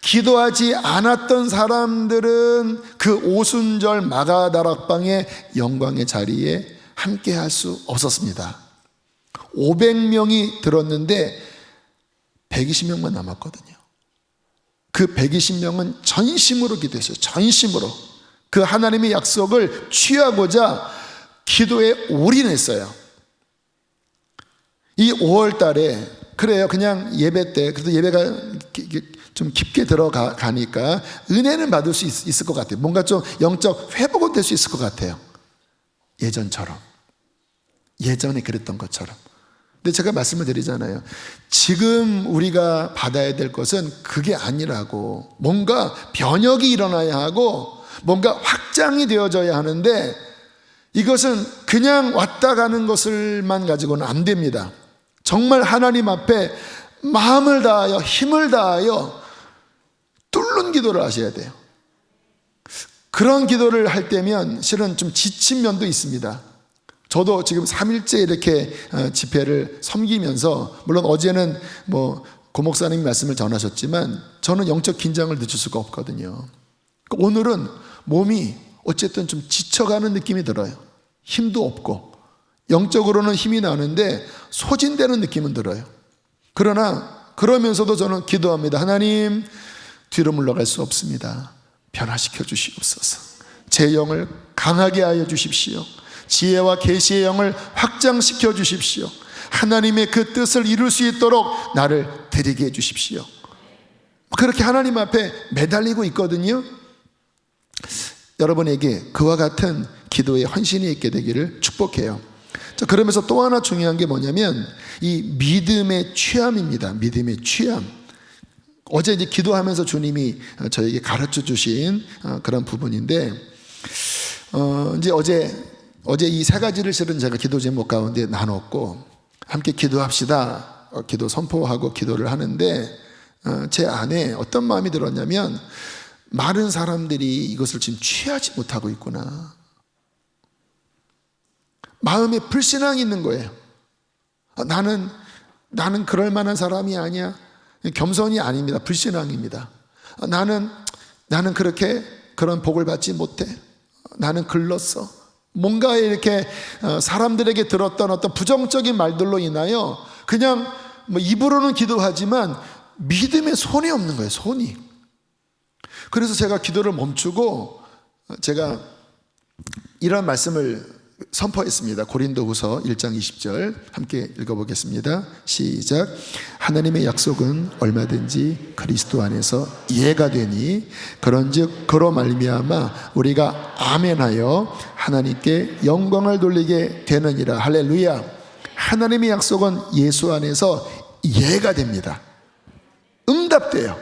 기도하지 않았던 사람들은 그 오순절 마가다락방의 영광의 자리에 함께 할 수 없었습니다. 500명이 들었는데 120명만 남았거든요. 그 120명은 전심으로 기도했어요. 전심으로 그 하나님의 약속을 취하고자 기도에 올인했어요. 이 5월 달에 그래요. 그냥 예배 때, 그래도 예배가 좀 깊게 들어가니까 은혜는 받을 수 있을 것 같아요. 뭔가 좀 영적 회복은 될 수 있을 것 같아요. 예전처럼, 예전에 그랬던 것처럼. 근데 제가 말씀을 드리잖아요. 지금 우리가 받아야 될 것은 그게 아니라고. 뭔가 변혁이 일어나야 하고 뭔가 확장이 되어져야 하는데, 이것은 그냥 왔다 가는 것을만 가지고는 안 됩니다. 정말 하나님 앞에 마음을 다하여 힘을 다하여 뚫는 기도를 하셔야 돼요. 그런 기도를 할 때면 실은 좀 지친 면도 있습니다. 저도 지금 3일째 이렇게 집회를 섬기면서, 물론 어제는 고 목사님이 말씀을 전하셨지만 저는 영적 긴장을 늦출 수가 없거든요. 오늘은 몸이 어쨌든 좀 지쳐가는 느낌이 들어요. 힘도 없고 영적으로는 힘이 나는데 소진되는 느낌은 들어요. 그러나 그러면서도 저는 기도합니다. 하나님, 뒤로 물러갈 수 없습니다. 변화시켜 주시옵소서. 제 영을 강하게 하여 주십시오. 지혜와 계시의 영을 확장시켜 주십시오. 하나님의 그 뜻을 이룰 수 있도록 나를 드리게 해 주십시오. 그렇게 하나님 앞에 매달리고 있거든요. 여러분에게 그와 같은 기도에 헌신이 있게 되기를 축복해요. 자, 그러면서 또 하나 중요한 게 뭐냐면 이 믿음의 취함입니다. 믿음의 취함. 어제 이제 기도하면서 주님이 저에게 가르쳐 주신 그런 부분인데, 이제 어제 이 세 가지를 실은 제가 기도 제목 가운데 나눴고, 함께 기도합시다, 기도 선포하고 기도를 하는데, 제 안에 어떤 마음이 들었냐면, 많은 사람들이 이것을 지금 취하지 못하고 있구나. 마음에 불신앙이 있는 거예요. 나는 그럴 만한 사람이 아니야. 겸손이 아닙니다. 불신앙입니다. 나는 그렇게 그런 복을 받지 못해. 나는 글렀어. 뭔가 이렇게 사람들에게 들었던 어떤 부정적인 말들로 인하여 그냥 입으로는 기도하지만 믿음에 손이 없는 거예요. 손이. 그래서 제가 기도를 멈추고 제가 이런 말씀을 선포했습니다. 고린도후서 1장 20절 함께 읽어보겠습니다. 시작. 하나님의 약속은 얼마든지 그리스도 안에서 이해가 되니 그런즉 그로 말미암아 우리가 아멘하여 하나님께 영광을 돌리게 되느니라. 할렐루야. 하나님의 약속은 예수 안에서 이해가 됩니다. 응답돼요.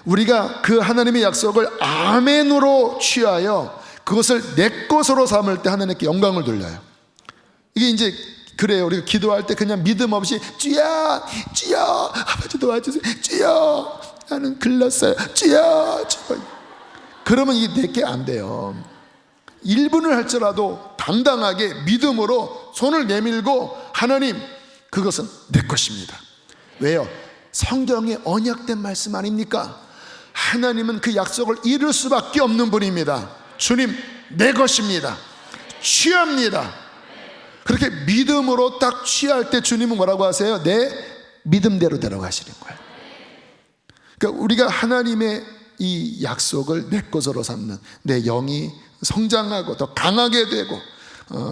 우리가 그 하나님의 약속을 아멘으로 취하여 그것을 내 것으로 삼을 때 하나님께 영광을 돌려요. 이게 이제 그래요. 우리가 기도할 때 그냥 믿음 없이 주여 주여 아버지 도와주세요, 주여 나는 글렀어요, 주여 주여, 그러면 이게 내게 안 돼요. 1분을 할지라도 당당하게 믿음으로 손을 내밀고 하나님, 그것은 내 것입니다. 왜요? 성경에 언약된 말씀 아닙니까? 하나님은 그 약속을 이룰 수밖에 없는 분입니다. 주님, 내 것입니다. 취합니다. 그렇게 믿음으로 딱 취할 때 주님은 뭐라고 하세요? 내 믿음대로 되라고 하시는 거예요. 그러니까 우리가 하나님의 이 약속을 내 것으로 삼는, 내 영이 성장하고 더 강하게 되고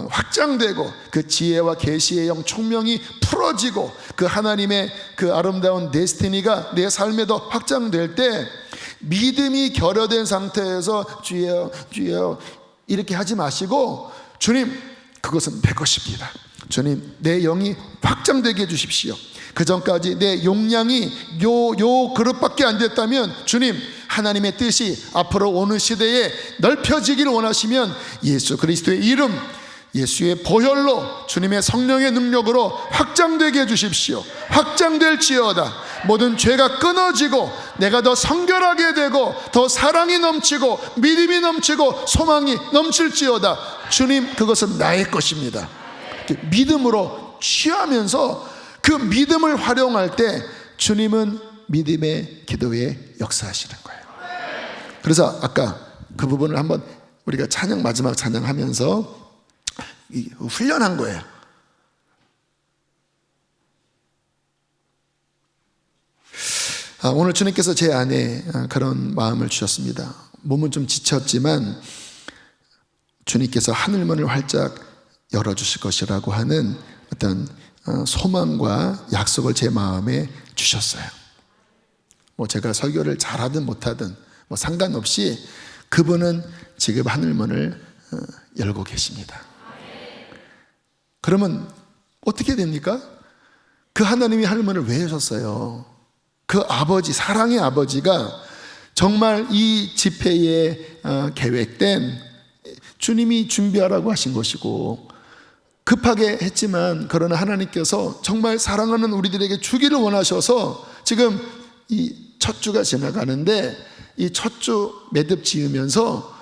확장되고 그 지혜와 계시의 영 총명이 풀어지고 그 하나님의 그 아름다운 데스티니가 내 삶에 더 확장될 때, 믿음이 결여된 상태에서 주여 주여 이렇게 하지 마시고, 주님, 그것은 내 것입니다. 주님, 내 영이 확장되게 해주십시오. 그 전까지 내 용량이 요 그릇밖에 안 됐다면, 주님, 하나님의 뜻이 앞으로 오는 시대에 넓혀지기를 원하시면 예수 그리스도의 이름, 예수의 보혈로 주님의 성령의 능력으로 확장되게 해주십시오. 확장될지어다. 모든 죄가 끊어지고 내가 더 성결하게 되고 더 사랑이 넘치고 믿음이 넘치고 소망이 넘칠지어다. 주님, 그것은 나의 것입니다. 믿음으로 취하면서 그 믿음을 활용할 때 주님은 믿음의 기도에 역사하시는 거예요. 그래서 아까 그 부분을 한번 우리가 찬양, 마지막 찬양하면서 훈련한 거예요. 오늘 주님께서 제 안에 그런 마음을 주셨습니다. 몸은 좀 지쳤지만 주님께서 하늘문을 활짝 열어주실 것이라고 하는 어떤 소망과 약속을 제 마음에 주셨어요. 뭐 제가 설교를 잘하든 못하든 뭐 상관없이 그분은 지금 하늘문을 열고 계십니다. 그러면 어떻게 됩니까? 그 하나님이 하늘문을 왜 여셨어요? 그 아버지, 사랑의 아버지가 정말 이 집회에 계획된 주님이 준비하라고 하신 것이고, 급하게 했지만 그러나 하나님께서 정말 사랑하는 우리들에게 주기를 원하셔서 지금 이 첫 주가 지나가는데 이 첫 주 매듭 지으면서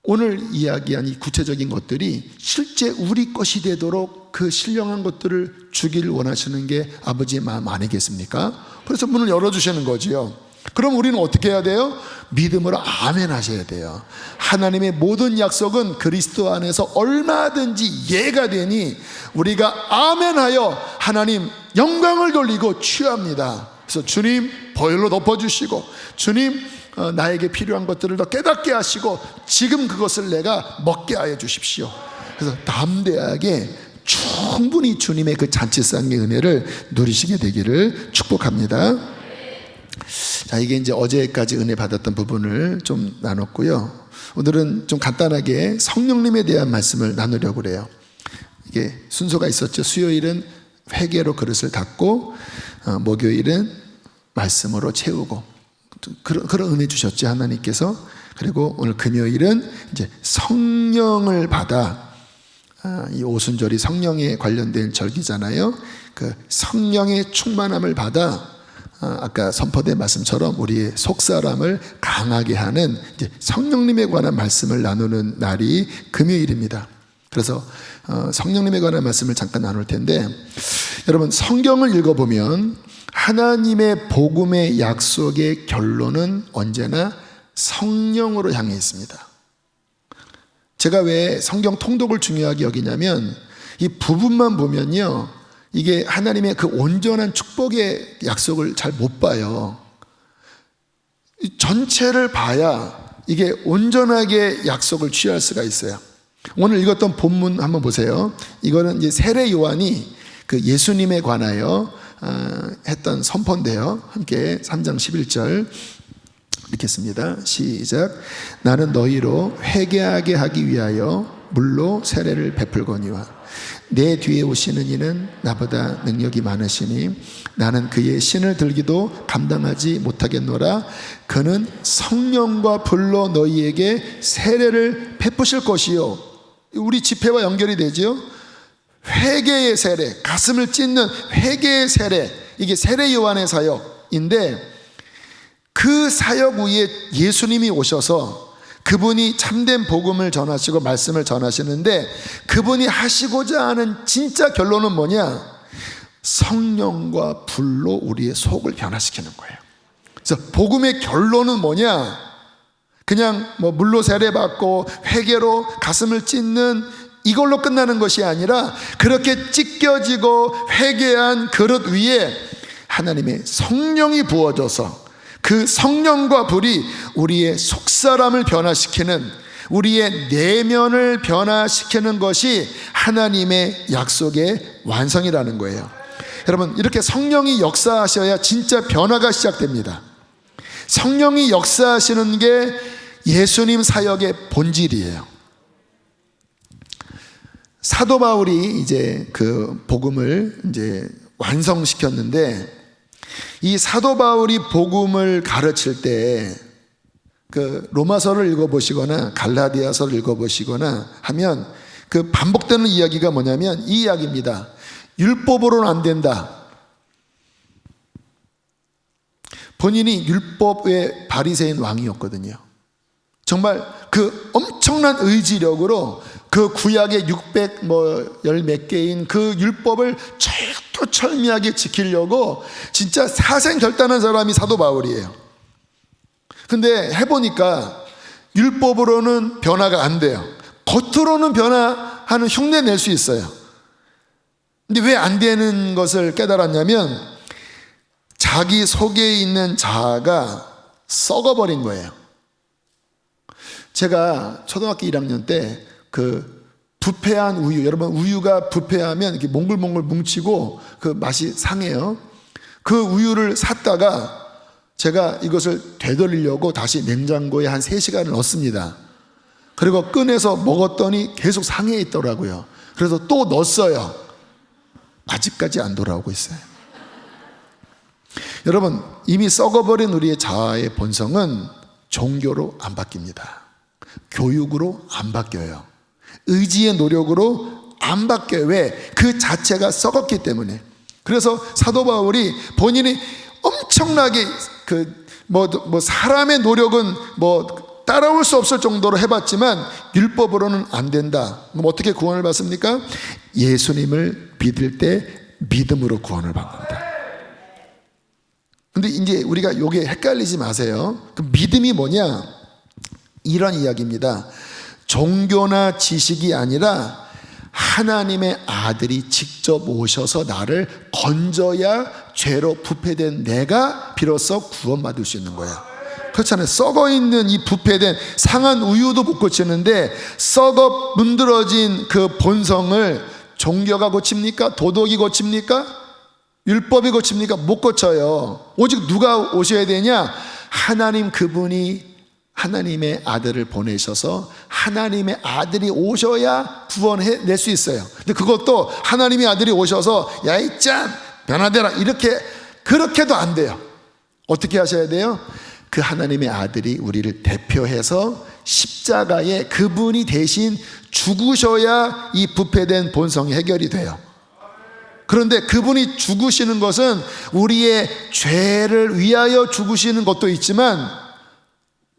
오늘 이야기한 이 구체적인 것들이 실제 우리 것이 되도록 그 신령한 것들을 주기를 원하시는 게 아버지의 마음 아니겠습니까? 그래서 문을 열어주시는 거지요. 그럼 우리는 어떻게 해야 돼요? 믿음으로 아멘 하셔야 돼요. 하나님의 모든 약속은 그리스도 안에서 얼마든지 예가 되니 우리가 아멘하여 하나님 영광을 돌리고 취합니다. 그래서 주님 보혈로 덮어주시고, 주님 나에게 필요한 것들을 더 깨닫게 하시고 지금 그것을 내가 먹게 하여 주십시오. 그래서 담대하게 충분히 주님의 그 잔치상의 은혜를 누리시게 되기를 축복합니다. 자, 이게 이제 어제까지 은혜 받았던 부분을 좀 나눴고요. 오늘은 좀 간단하게 성령님에 대한 말씀을 나누려고 그래요. 이게 순서가 있었죠. 수요일은 회개로 그릇을 닫고, 목요일은 말씀으로 채우고, 그런 은혜 주셨죠, 하나님께서. 그리고 오늘 금요일은 이제 성령을 받아, 이 오순절이 성령에 관련된 절기잖아요. 그 성령의 충만함을 받아 아까 선포된 말씀처럼 우리의 속사람을 강하게 하는 이제 성령님에 관한 말씀을 나누는 날이 금요일입니다. 그래서 성령님에 관한 말씀을 잠깐 나눌 텐데, 여러분 성경을 읽어보면 하나님의 복음의 약속의 결론은 언제나 성령으로 향해 있습니다. 제가 왜 성경 통독을 중요하게 여기냐면 이 부분만 보면요, 이게 하나님의 그 온전한 축복의 약속을 잘 못 봐요. 전체를 봐야 이게 온전하게 약속을 취할 수가 있어요. 오늘 읽었던 본문 한번 보세요. 이거는 이제 세례 요한이 그 예수님에 관하여 했던 선포인데요. 함께 3장 11절 읽겠습니다. 시작. 나는 너희로 회개하게 하기 위하여 물로 세례를 베풀거니와 내 뒤에 오시는 이는 나보다 능력이 많으시니 나는 그의 신을 들기도 감당하지 못하겠노라. 그는 성령과 불로 너희에게 세례를 베푸실 것이요. 우리 집회와 연결이 되죠. 회개의 세례, 가슴을 찢는 회개의 세례, 이게 세례 요한의 사역인데, 그 사역 위에 예수님이 오셔서 그분이 참된 복음을 전하시고 말씀을 전하시는데, 그분이 하시고자 하는 진짜 결론은 뭐냐? 성령과 불로 우리의 속을 변화시키는 거예요. 그래서 복음의 결론은 뭐냐? 그냥 뭐 물로 세례받고 회개로 가슴을 찢는 이걸로 끝나는 것이 아니라, 그렇게 찢겨지고 회개한 그릇 위에 하나님의 성령이 부어져서 그 성령과 불이 우리의 속사람을 변화시키는, 우리의 내면을 변화시키는 것이 하나님의 약속의 완성이라는 거예요. 여러분, 이렇게 성령이 역사하셔야 진짜 변화가 시작됩니다. 성령이 역사하시는 게 예수님 사역의 본질이에요. 사도 바울이 이제 그 복음을 이제 완성시켰는데, 이 사도 바울이 복음을 가르칠 때 그 로마서를 읽어보시거나 갈라디아서를 읽어보시거나 하면 그 반복되는 이야기가 뭐냐면 이 이야기입니다. 율법으로는 안 된다. 본인이 율법의 바리새인 왕이었거든요. 정말 그 엄청난 의지력으로 그 구약의 600 열 몇 개인 그 율법을 철두철미하게 지키려고 진짜 사생결단한 사람이 사도 바울이에요. 근데 해보니까 율법으로는 변화가 안 돼요. 겉으로는 변화하는 흉내 낼 수 있어요. 근데 왜 안 되는 것을 깨달았냐면 자기 속에 있는 자아가 썩어버린 거예요. 제가 초등학교 1학년 때 그 부패한 우유, 여러분 우유가 부패하면 이렇게 몽글몽글 뭉치고 그 맛이 상해요. 그 우유를 샀다가 제가 이것을 되돌리려고 다시 냉장고에 한 3시간을 넣습니다. 그리고 꺼내서 먹었더니 계속 상해 있더라고요. 그래서 또 넣었어요. 아직까지 안 돌아오고 있어요. 여러분, 이미 썩어버린 우리의 자아의 본성은 종교로 안 바뀝니다. 교육으로 안 바뀌어요. 의지의 노력으로 안 바뀌어요. 왜? 그 자체가 썩었기 때문에. 그래서 사도 바울이 본인이 엄청나게 사람의 노력은 따라올 수 없을 정도로 해봤지만 율법으로는 안 된다. 그럼 어떻게 구원을 받습니까? 예수님을 믿을 때 믿음으로 구원을 받는다. 근데 이제 우리가 요게 헷갈리지 마세요. 그 믿음이 뭐냐? 이런 이야기입니다. 종교나 지식이 아니라 하나님의 아들이 직접 오셔서 나를 건져야 죄로 부패된 내가 비로소 구원받을 수 있는 거야. 그렇잖아요. 썩어있는 이 부패된 상한 우유도 못 고치는데 썩어 문드러진 그 본성을 종교가 고칩니까? 도덕이 고칩니까? 율법이 고칩니까? 못 고쳐요. 오직 누가 오셔야 되냐? 하나님, 그분이 하나님의 아들을 보내셔서 하나님의 아들이 오셔야 구원해낼 수 있어요. 근데 그것도 하나님의 아들이 오셔서 야 이 짠 변화되라 그렇게도 안 돼요. 어떻게 하셔야 돼요? 그 하나님의 아들이 우리를 대표해서 십자가에 그분이 대신 죽으셔야 이 부패된 본성이 해결이 돼요. 그런데 그분이 죽으시는 것은 우리의 죄를 위하여 죽으시는 것도 있지만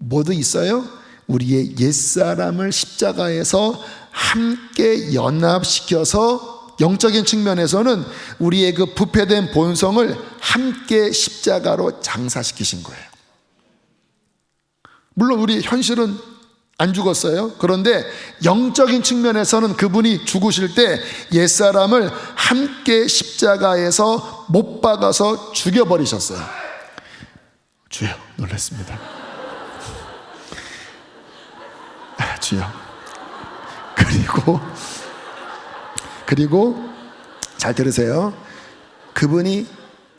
뭐도 있어요? 우리의 옛사람을 십자가에서 함께 연합시켜서 영적인 측면에서는 우리의 그 부패된 본성을 함께 십자가로 장사시키신 거예요. 물론 우리 현실은 안 죽었어요. 그런데 영적인 측면에서는 그분이 죽으실 때 옛사람을 함께 십자가에서 못 박아서 죽여버리셨어요. 주여, 놀랐습니다. 주여. 그리고 잘 들으세요. 그분이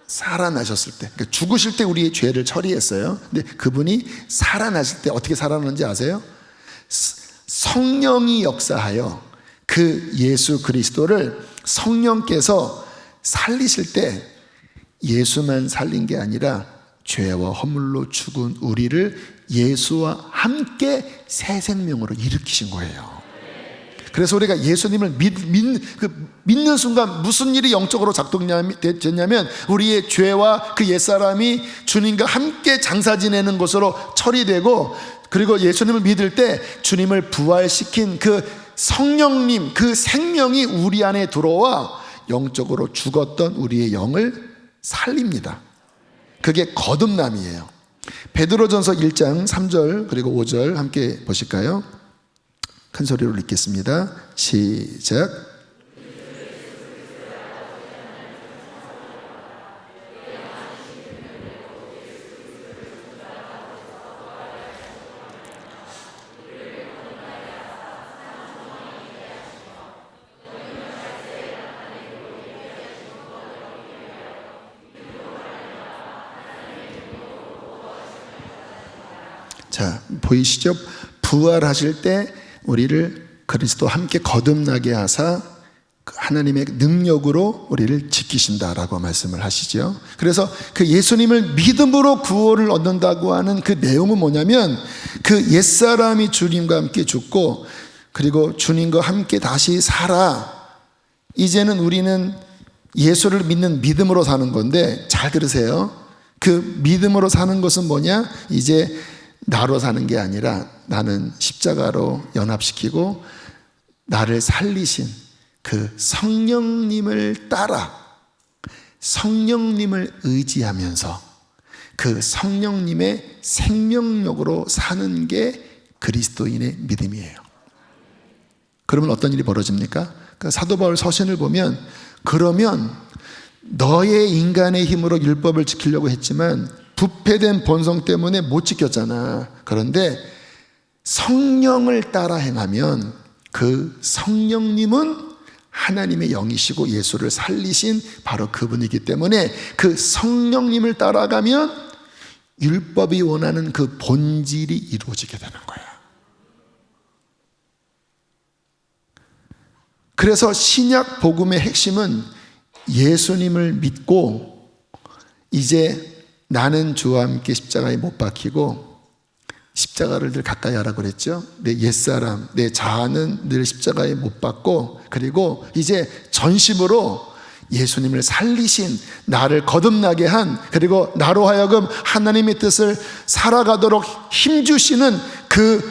살아나셨을 때, 그러니까 죽으실 때 우리의 죄를 처리했어요. 근데 그분이 살아나실 때 어떻게 살아나는지 아세요? 성령이 역사하여 그 예수 그리스도를 성령께서 살리실 때 예수만 살린 게 아니라 죄와 허물로 죽은 우리를 예수와 함께 새 생명으로 일으키신 거예요. 그래서 우리가 예수님을 믿는 순간 무슨 일이 영적으로 작동됐냐면 우리의 죄와 그 옛사람이 주님과 함께 장사 지내는 것으로 처리되고, 그리고 예수님을 믿을 때 주님을 부활시킨 그 성령님, 그 생명이 우리 안에 들어와 영적으로 죽었던 우리의 영을 살립니다. 그게 거듭남이에요. 베드로전서 1장 3절 그리고 5절 함께 보실까요? 큰 소리로 읽겠습니다. 시작. 자, 보이시죠? 부활하실 때 우리를 그리스도와 함께 거듭나게 하사 하나님의 능력으로 우리를 지키신다라고 말씀을 하시죠. 그래서 그 예수님을 믿음으로 구원을 얻는다고 하는 그 내용은 뭐냐면 그 옛사람이 주님과 함께 죽고 그리고 주님과 함께 다시 살아. 이제는 우리는 예수를 믿는 믿음으로 사는 건데 잘 들으세요. 그 믿음으로 사는 것은 뭐냐? 이제 나로 사는 게 아니라 나는 십자가로 연합시키고 나를 살리신 그 성령님을 따라 성령님을 의지하면서 그 성령님의 생명력으로 사는 게 그리스도인의 믿음이에요. 그러면 어떤 일이 벌어집니까? 그러니까 사도 바울 서신을 보면 그러면 너의 인간의 힘으로 율법을 지키려고 했지만 부패된 본성 때문에 못 지켰잖아. 그런데 성령을 따라 행하면 그 성령님은 하나님의 영이시고 예수를 살리신 바로 그분이기 때문에 그 성령님을 따라가면 율법이 원하는 그 본질이 이루어지게 되는 거야. 그래서 신약 복음의 핵심은 예수님을 믿고 이제 나는 주와 함께 십자가에 못 박히고 십자가를 늘 가까이 하라고 그랬죠. 내 옛사람, 내 자아는 늘 십자가에 못 박고, 그리고 이제 전심으로 예수님을 살리신, 나를 거듭나게 한, 그리고 나로 하여금 하나님의 뜻을 살아가도록 힘주시는 그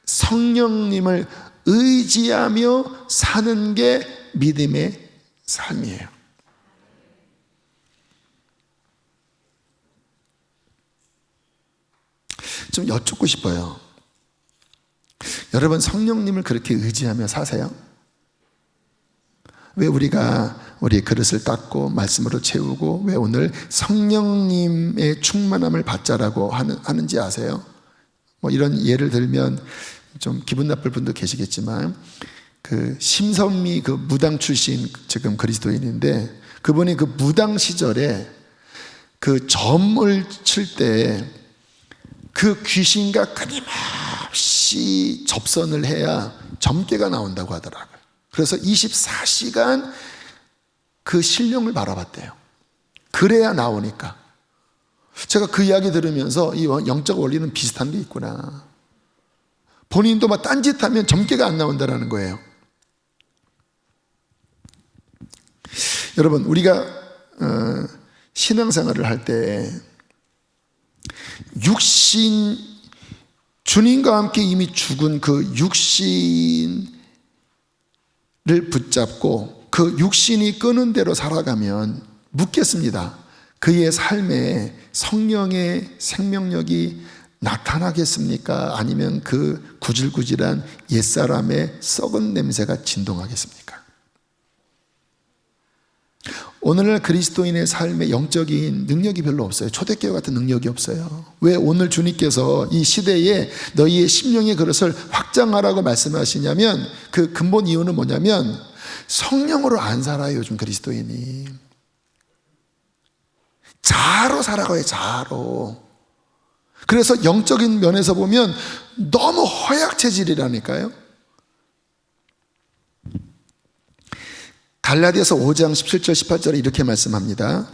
성령님을 의지하며 사는 게 믿음의 삶이에요. 좀 여쭙고 싶어요. 여러분, 성령님을 그렇게 의지하며 사세요? 왜 우리가 우리 그릇을 닦고 말씀으로 채우고 왜 오늘 성령님의 충만함을 받자라고 하는지 아세요? 뭐 이런 예를 들면 좀 기분 나쁠 분도 계시겠지만, 그 심선미 그 무당 출신 지금 그리스도인인데, 그분이 그 무당 시절에 그 점을 칠 때 그 귀신과 끊임없이 접선을 해야 점괘가 나온다고 하더라고요. 그래서 24시간 그 신령을 바라봤대요. 그래야 나오니까. 제가 그 이야기 들으면서 이 영적 원리는 비슷한 게 있구나. 본인도 막 딴짓하면 점괘가 안 나온다는 거예요. 여러분, 우리가 신앙생활을 할 때 육신, 주님과 함께 이미 죽은 그 육신을 붙잡고 그 육신이 끄는 대로 살아가면 묻겠습니다. 그의 삶에 성령의 생명력이 나타나겠습니까? 아니면 그 구질구질한 옛사람의 썩은 냄새가 진동하겠습니까? 오늘날 그리스도인의 삶에 영적인 능력이 별로 없어요. 초대교회 같은 능력이 없어요. 왜 오늘 주님께서 이 시대에 너희의 심령의 그릇을 확장하라고 말씀하시냐면, 그 근본 이유는 뭐냐면 성령으로 안 살아요. 요즘 그리스도인이 자아로 살아가요. 자아로. 그래서 영적인 면에서 보면 너무 허약 체질이라니까요. 갈라디아서 5장 17절 18절에 이렇게 말씀합니다.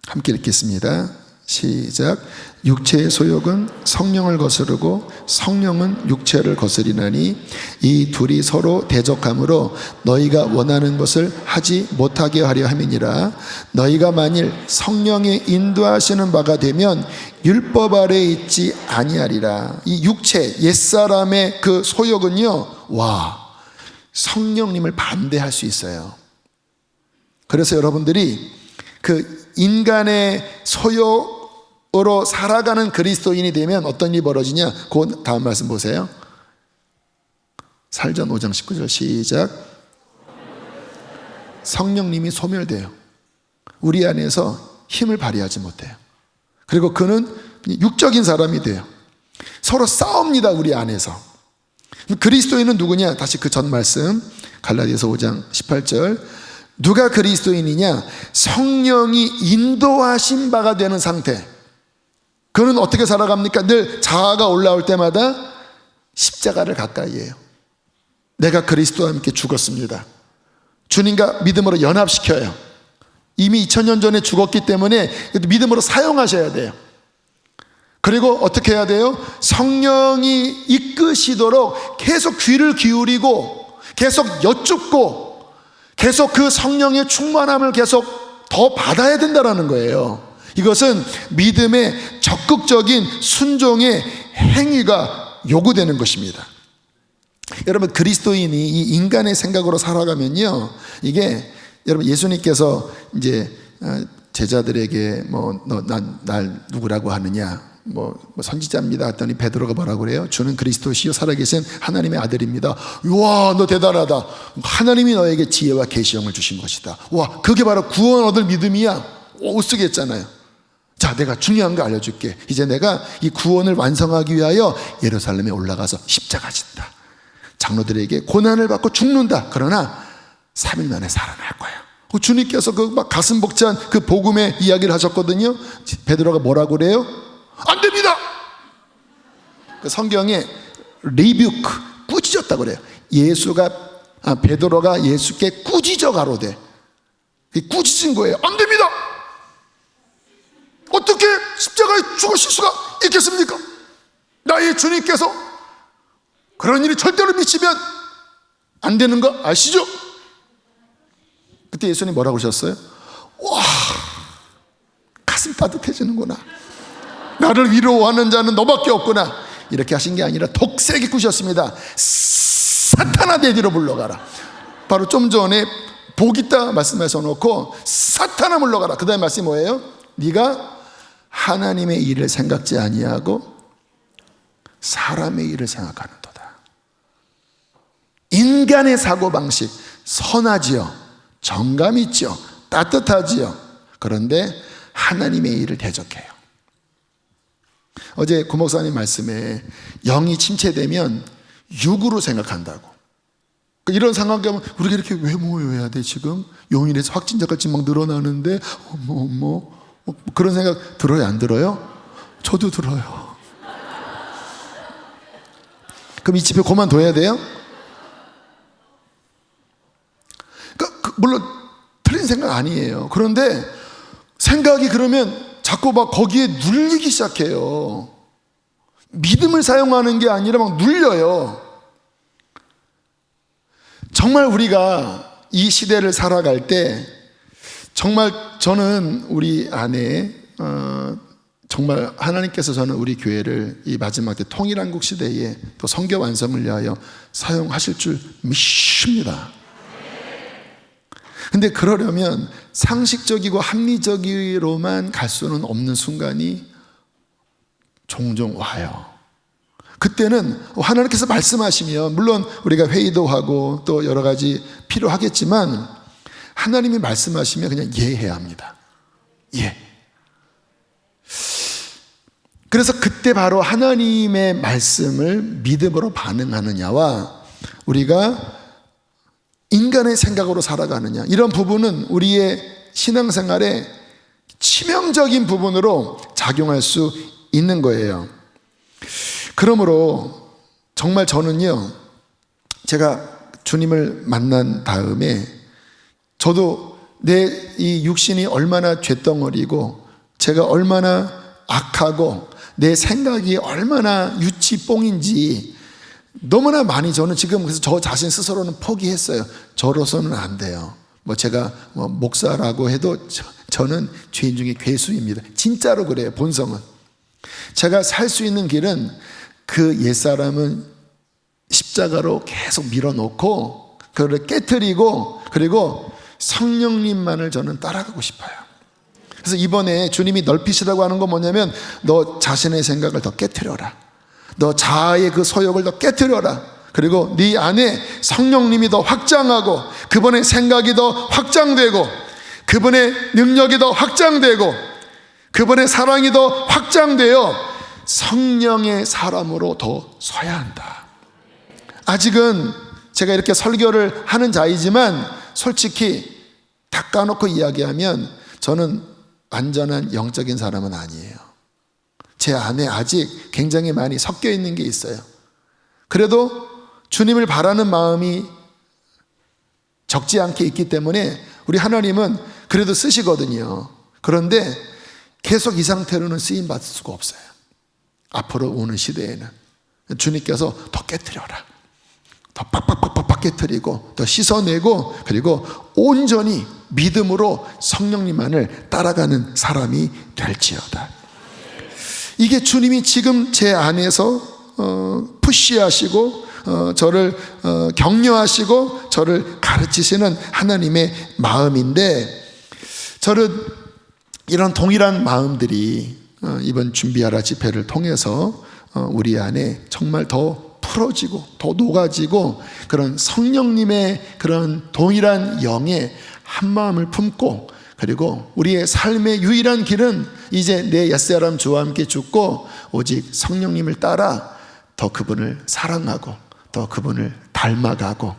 함께 읽겠습니다. 시작. 육체의 소욕은 성령을 거스르고 성령은 육체를 거스리나니 이 둘이 서로 대적함으로 너희가 원하는 것을 하지 못하게 하려 함이니라. 너희가 만일 성령의 인도하시는 바가 되면 율법 아래에 있지 아니하리라. 이 육체, 옛사람의 그 소욕은요, 성령님을 반대할 수 있어요. 그래서 여러분들이 그 인간의 소욕으로 살아가는 그리스도인이 되면 어떤 일이 벌어지냐? 그 다음 말씀 보세요. 살전 5장 19절 시작. 성령님이 소멸돼요. 우리 안에서 힘을 발휘하지 못해요. 그리고 그는 육적인 사람이 돼요. 서로 싸웁니다. 우리 안에서. 그리스도인은 누구냐? 다시 그 전 말씀 갈라디아서 5장 18절. 누가 그리스도인이냐? 성령이 인도하신 바가 되는 상태. 그는 어떻게 살아갑니까? 늘 자아가 올라올 때마다 십자가를 가까이 해요. 내가 그리스도와 함께 죽었습니다. 주님과 믿음으로 연합시켜요. 이미 2000년 전에 죽었기 때문에 믿음으로 사용하셔야 돼요. 그리고 어떻게 해야 돼요? 성령이 이끄시도록 계속 귀를 기울이고 계속 여쭙고 계속 그 성령의 충만함을 계속 더 받아야 된다는 거예요. 이것은 믿음의 적극적인 순종의 행위가 요구되는 것입니다. 여러분, 그리스도인이 이 인간의 생각으로 살아가면요, 이게 여러분 예수님께서 이제 제자들에게 날 누구라고 하느냐, 선지자입니다 했더니 베드로가 뭐라고 그래요? 주는 그리스도시요 살아계신 하나님의 아들입니다. 와, 너 대단하다. 하나님이 너에게 지혜와 계시형을 주신 것이다. 와, 그게 바로 구원 얻을 믿음이야. 우쓰겠잖아요. 자, 내가 중요한 거 알려줄게. 이제 내가 이 구원을 완성하기 위하여 예루살렘에 올라가서 십자가 진다. 장로들에게 고난을 받고 죽는다. 그러나 3일 만에 살아날 거야. 주님께서 그 막 가슴 벅찬 그 복음의 이야기를 하셨거든요. 베드로가 뭐라고 그래요? 안 됩니다. 그 성경에 리뷰크, 꾸짖었다고 그래요. 베드로가 예수께 꾸짖어 가로되, 꾸짖은 거예요. 안 됩니다. 어떻게 십자가에 죽으실 수가 있겠습니까? 나의 주님께서 그런 일이 절대로 미치면 안 되는 거 아시죠? 그때 예수님 뭐라고 그러셨어요? 와, 가슴 따뜻해지는구나. 나를 위로하는 자는 너밖에 없구나. 이렇게 하신 게 아니라 독세게 꾸셨습니다. 사탄아, 내 뒤로 물러가라. 바로 좀 전에 복 있다 말씀하셔 놓고 사탄아 물러가라. 그 다음에 말씀이 뭐예요? 네가 하나님의 일을 생각지 아니하고 사람의 일을 생각하는도다. 인간의 사고방식 선하지요, 정감 있죠, 따뜻하지요. 그런데 하나님의 일을 대적해요. 어제 고 목사님 말씀에 영이 침체되면 육으로 생각한다고. 이런 상황이면 우리가 이렇게 왜 모여야 돼? 지금 용인에서 확진자가 지금 막 늘어나는데 그런 생각 들어요, 안 들어요? 저도 들어요. 그럼 이 집회 그만둬야 돼요? 물론 틀린 생각 아니에요. 그런데 생각이 그러면 자꾸 막 거기에 눌리기 시작해요. 믿음을 사용하는 게 아니라 막 눌려요. 정말 우리가 이 시대를 살아갈 때 정말 저는 우리 안에 정말 하나님께서 저는 우리 교회를 이 마지막 때 통일한국 시대에 또 성교 완성을 위하여 사용하실 줄 믿습니다. 근데 그러려면 상식적이고 합리적으로만 갈 수는 없는 순간이 종종 와요. 그때는 하나님께서 말씀하시면 물론 우리가 회의도 하고 또 여러 가지 필요하겠지만 하나님이 말씀하시면 그냥 예해야 합니다. 예. 그래서 그때 바로 하나님의 말씀을 믿음으로 반응하느냐와 우리가 인간의 생각으로 살아가느냐, 이런 부분은 우리의 신앙생활에 치명적인 부분으로 작용할 수 있는 거예요. 그러므로 정말 저는요, 제가 주님을 만난 다음에 저도 내 이 육신이 얼마나 죄덩어리고 제가 얼마나 악하고 내 생각이 얼마나 유치뽕인지 너무나 많이 저는 지금 그래서 저 자신 스스로는 포기했어요. 저로서는 안 돼요. 제가 목사라고 해도 저는 죄인 중에 괴수입니다. 진짜로 그래요. 본성은. 제가 살 수 있는 길은 그 옛사람은 십자가로 계속 밀어놓고 그걸 깨트리고 그리고 성령님만을 저는 따라가고 싶어요. 그래서 이번에 주님이 넓히시라고 하는 건 뭐냐면 너 자신의 생각을 더 깨트려라. 너 자아의 그 소욕을 더 깨트려라. 그리고 네 안에 성령님이 더 확장하고 그분의 생각이 더 확장되고 그분의 능력이 더 확장되고 그분의 사랑이 더 확장되어 성령의 사람으로 더 서야 한다. 아직은 제가 이렇게 설교를 하는 자이지만 솔직히 다 까놓고 이야기하면 저는 완전한 영적인 사람은 아니에요. 제 안에 아직 굉장히 많이 섞여 있는 게 있어요. 그래도 주님을 바라는 마음이 적지 않게 있기 때문에 우리 하나님은 그래도 쓰시거든요. 그런데 계속 이 상태로는 쓰임 받을 수가 없어요. 앞으로 오는 시대에는 주님께서 더 깨트려라. 더 빡빡빡빡 깨트리고 더 씻어내고 그리고 온전히 믿음으로 성령님만을 따라가는 사람이 될지어다. 이게 주님이 지금 제 안에서 푸시하시고 저를 격려하시고 저를 가르치시는 하나님의 마음인데 저는 이런 동일한 마음들이 이번 준비하라 집회를 통해서 우리 안에 정말 더 풀어지고 더 녹아지고 그런 성령님의 그런 동일한 영의 한마음을 품고 그리고 우리의 삶의 유일한 길은 이제 내 옛사람 주와 함께 죽고 오직 성령님을 따라 더 그분을 사랑하고 더 그분을 닮아가고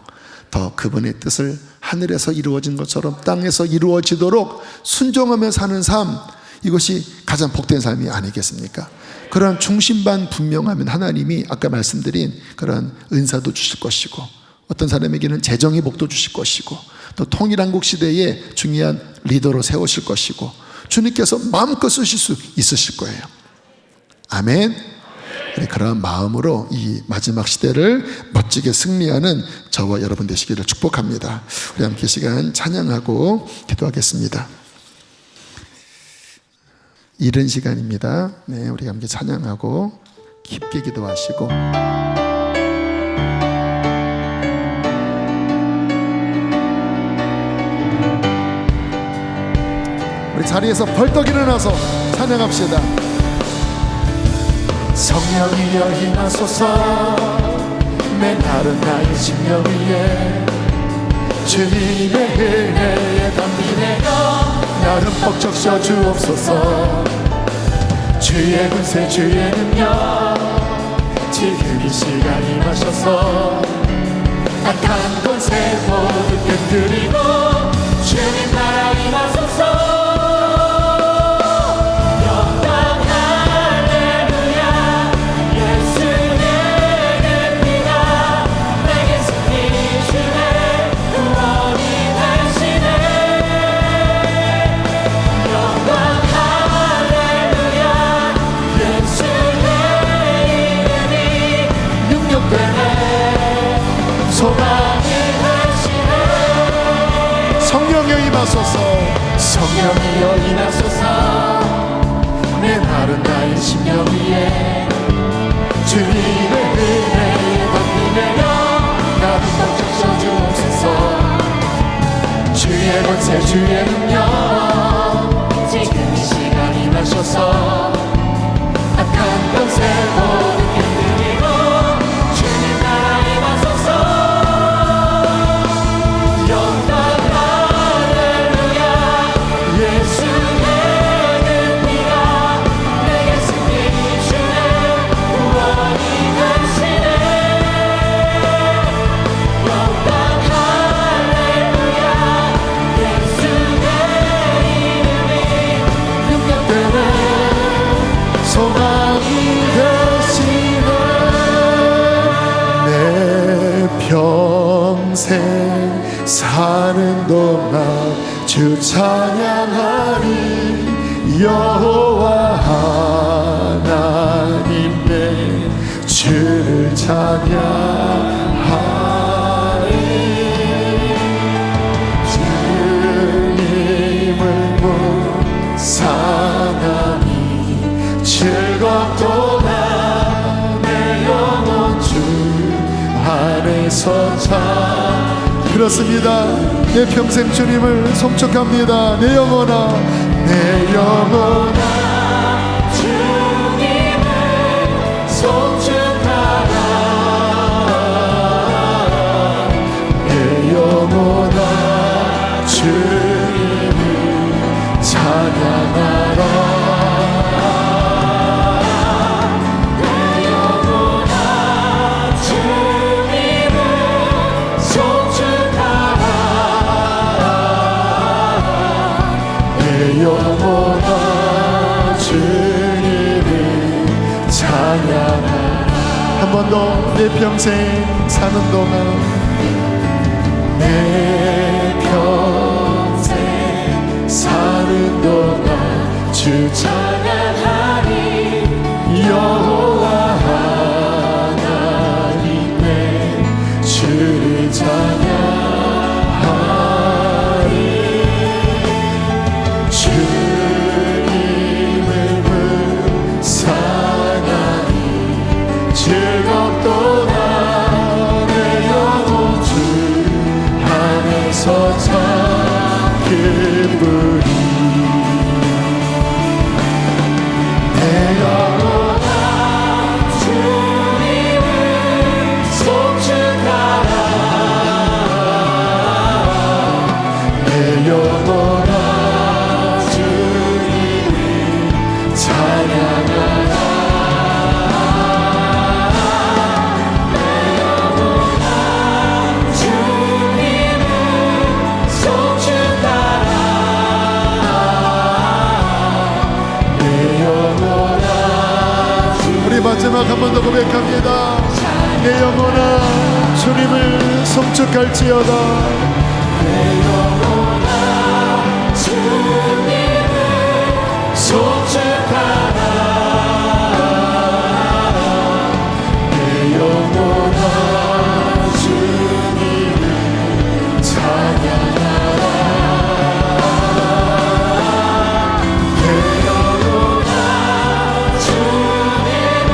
더 그분의 뜻을 하늘에서 이루어진 것처럼 땅에서 이루어지도록 순종하며 사는 삶, 이것이 가장 복된 삶이 아니겠습니까? 그런 중심만 분명하면 하나님이 아까 말씀드린 그런 은사도 주실 것이고, 어떤 사람에게는 재정의 복도 주실 것이고, 또 통일한국 시대에 중요한 리더로 세우실 것이고, 주님께서 마음껏 쓰실 수 있으실 거예요. 아멘. 그런 마음으로 이 마지막 시대를 멋지게 승리하는 저와 여러분 되시기를 축복합니다. 우리 함께 시간 찬양하고 기도하겠습니다. 이른 시간입니다. 네, 우리 함께 찬양하고 깊게 기도하시고, 우리 자리에서 벌떡 일어나서 찬양합시다. 성령이여 임하소서. 메마른 나의 심령 위에 주님의 은혜에 담비내어 나를 벅적 셔 주옵소서. 주의 권세 주의 능력 지금 이 시간 임하셔서 악한 권세 모두 깨뜨리고 주님 나라 임하소서. 성령이여 임하소서. 성령이여 임하소서. 메마른 나의 심령 위에 주님의 은혜에 담비내어 나를 벅적 셔 주옵소서. 주의 권세 주의 능력 지금 이 시간 임하셔서 악한 권세 모두 깨뜨리고 주님 나라 임하소서. 평생 사는 동안 주 찬양하리. 여호와 하나님의 주를 찬양하리. 주님을 묵상하니 즐겁도다. 내 영혼 주 안에서 참. 그렇습니다. 내 평생 주님을 송축합니다. 내 영혼아, 내 영혼아 주님을 송축하라. 내 영혼아 주님을 찬양하라. 영원한 주님을 찬양하라. 한 번 더. 내 평생 사는 동안, 내 평생 사는 동안 주 찬양하리. 여호와 하나님의 주를 찬양하리. 주님을 묵상하니 즐겁도다. 내 영혼 거룩할지어다. 내 영혼아 주님을 송축하라. 내 영혼아 주님을 찬양하라. 내 영혼아 주님을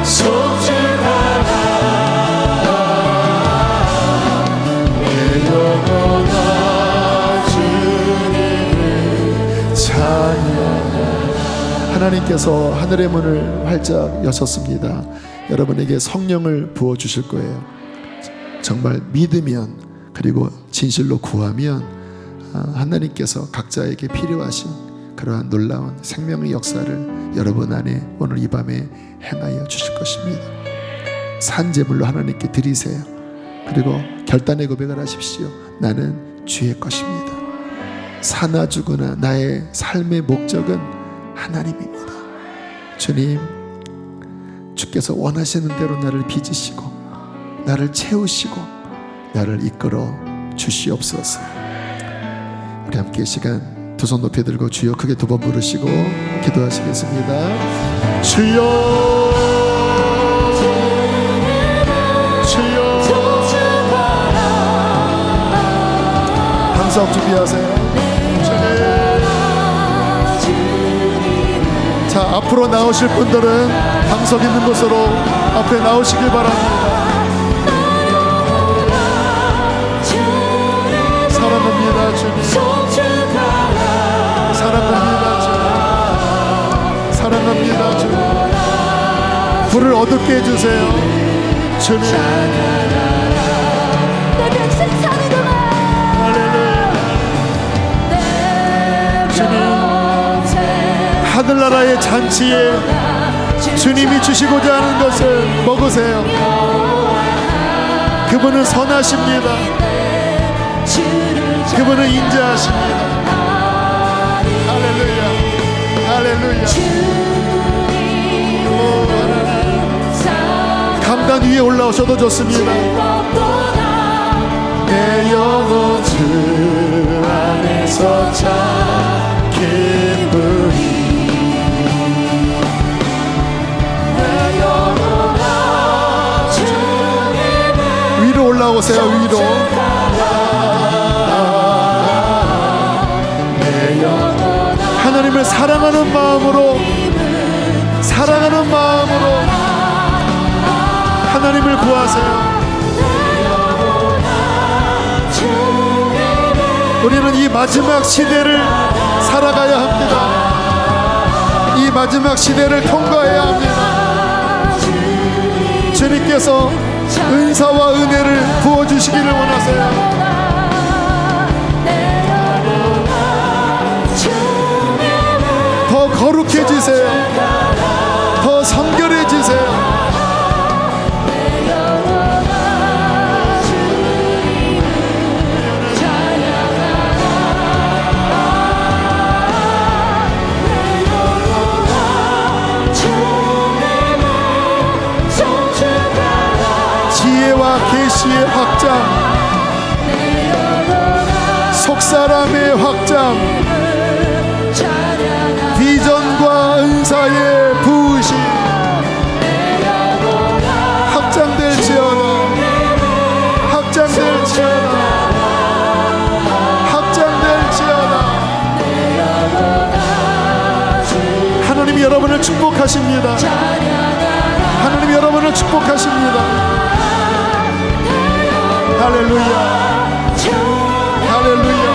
송축하라. 내 영혼아 주님을 찬양하라. 하나님께서 하늘의 문을 활짝 여셨습니다. 여러분에게 성령을 부어주실 거예요. 정말 믿으면, 그리고 진실로 구하면 하나님께서 각자에게 필요하신 그러한 놀라운 생명의 역사를 여러분 안에 오늘 이 밤에 행하여 주실 것입니다. 산제물로 하나님께 드리세요. 그리고 결단의 고백을 하십시오. 나는 주의 것입니다. 사나 죽으나 나의 삶의 목적은 하나님입니다. 주님, 주께서 원하시는 대로 나를 빚으시고 나를 채우시고 나를 이끌어 주시옵소서. 우리 함께 이 시간 두 손 높이 들고 주여 크게 두 번 부르시고 기도하시겠습니다. 주여, 주여. 방석 준비하세요. 자, 앞으로 나오실 분들은 방석 있는 곳으로 앞에 나오시길 바랍니다. 사랑합니다 주님. 사랑합니다 주님. 사랑합니다 주님. 불을 어둡게 해주세요 주님. 내 백성 사는구나. 주님, 하늘나라의 잔치에 주님이 주시고자 하는 것을 먹으세요. 그분은 선하십니다. 그분은 인자하십니다. 할렐루야, 할렐루야. 오, 하나님, 강단 위에 올라오셔도 좋습니다. 내 영혼 주 안에서 참 기쁘리. 위로 올라오세요. 위로. 하나님을 사랑하는 마음으로, 사랑하는 마음으로 하나님을 구하세요. 우리는 이 마지막 시대를 살아가야 합니다. 이 마지막 시대를 통과해야 합니다. 주님께서 은사와 은혜를 부어주시기를 원하세요. 더 거룩해지세요. 더 성결해지세요. 지혜와 계시의 확장, 속사람의 확장, 비전과 은사의 부으심 확장될지어다. 확장될지어다. 확장될지어다. 하나님이 여러분을 축복하십니다. 하나님이 여러분을 축복하십니다. 할렐루야, 할렐루야.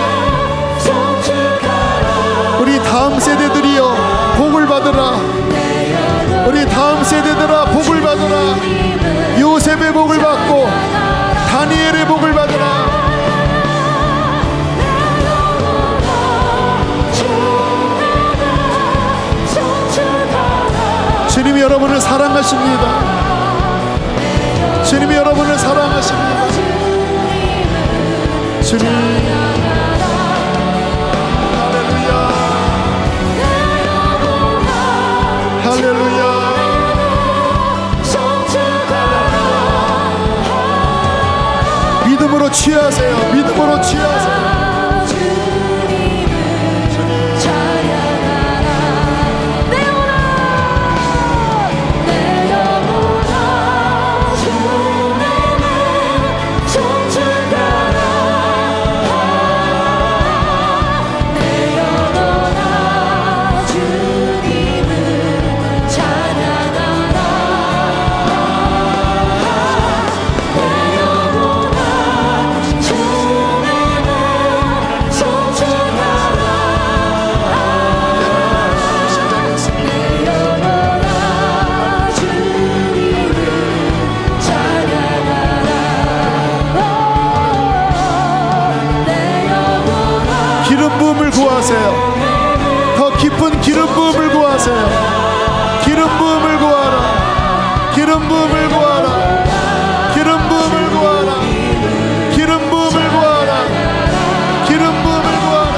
우리 다음 세대들이여 복을 받으라. 우리 다음 세대들아 복을 받으라. 요셉의 복을 받고 다니엘의 복을 받으라. 주님이 여러분을 사랑하십니다. 주님이 여러분을 사랑하십니다. 주님, 할렐루야. 믿음으로 믿음으로 취하세요. 믿음으로 취하세요. 기름 부음을 구하세요. 더 깊은 기름 부음을 구하세요. 기름 부음을 구하라. 기름 부음을 구하라. 기름 부음을 구하라. 기름 부음을 구하라. 기름 부음을 구하라.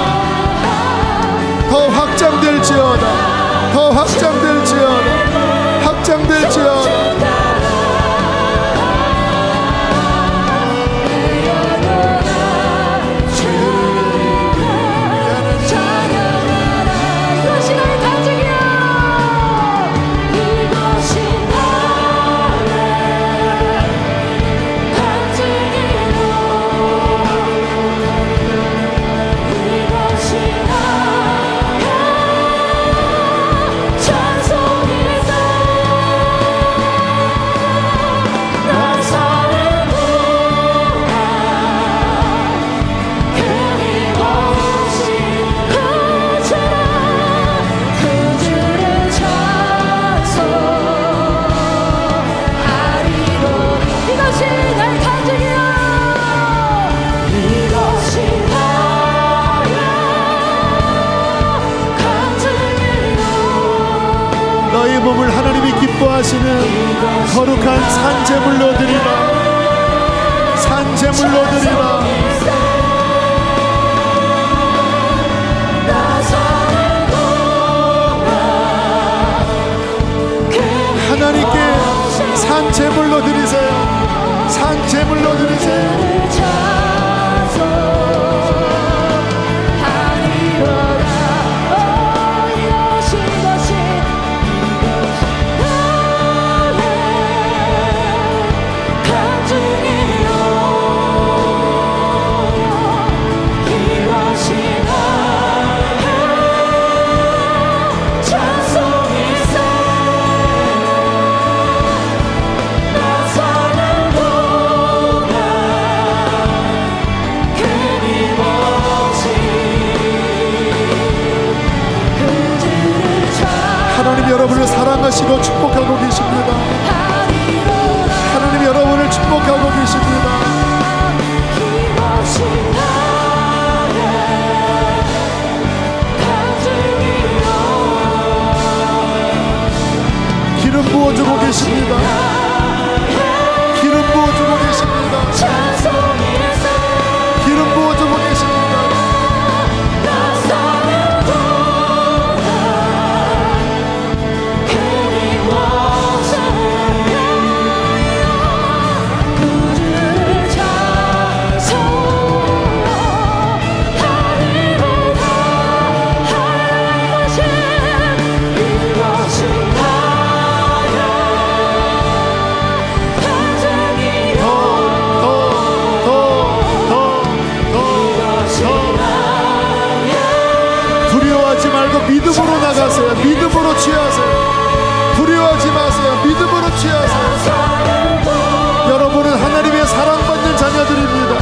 더 확장될지어다. 더 확장될지어다. 확장될지어다. 너희 몸을 하나님이 기뻐하시는 거룩한 산제물로 드리라. 산제물로 드리라. 하나님께 산제물로 드리세요. 산제물로 드리세요. 하나님 여러분을 사랑하시고 축복하고 계십니다. 하나님 여러분을 축복하고 계십니다. 기름 부어주고 계십니다. 기름 부어주고 계십니다. 기름 부어주고 계십니다. 믿음으로 나가세요. 믿음으로 취하세요. 두려워하지 마세요. 믿음으로 취하세요. 여러분은 하나님의 사랑받는 자녀들입니다.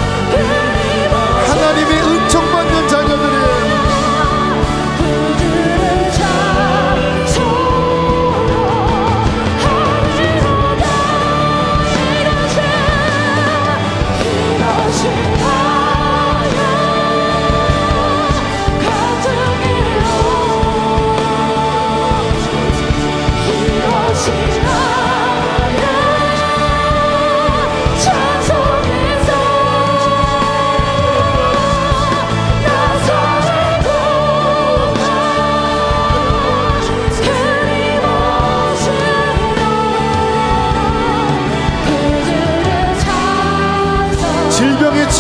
하나님의 은총받는 자녀들이에요. 찬송이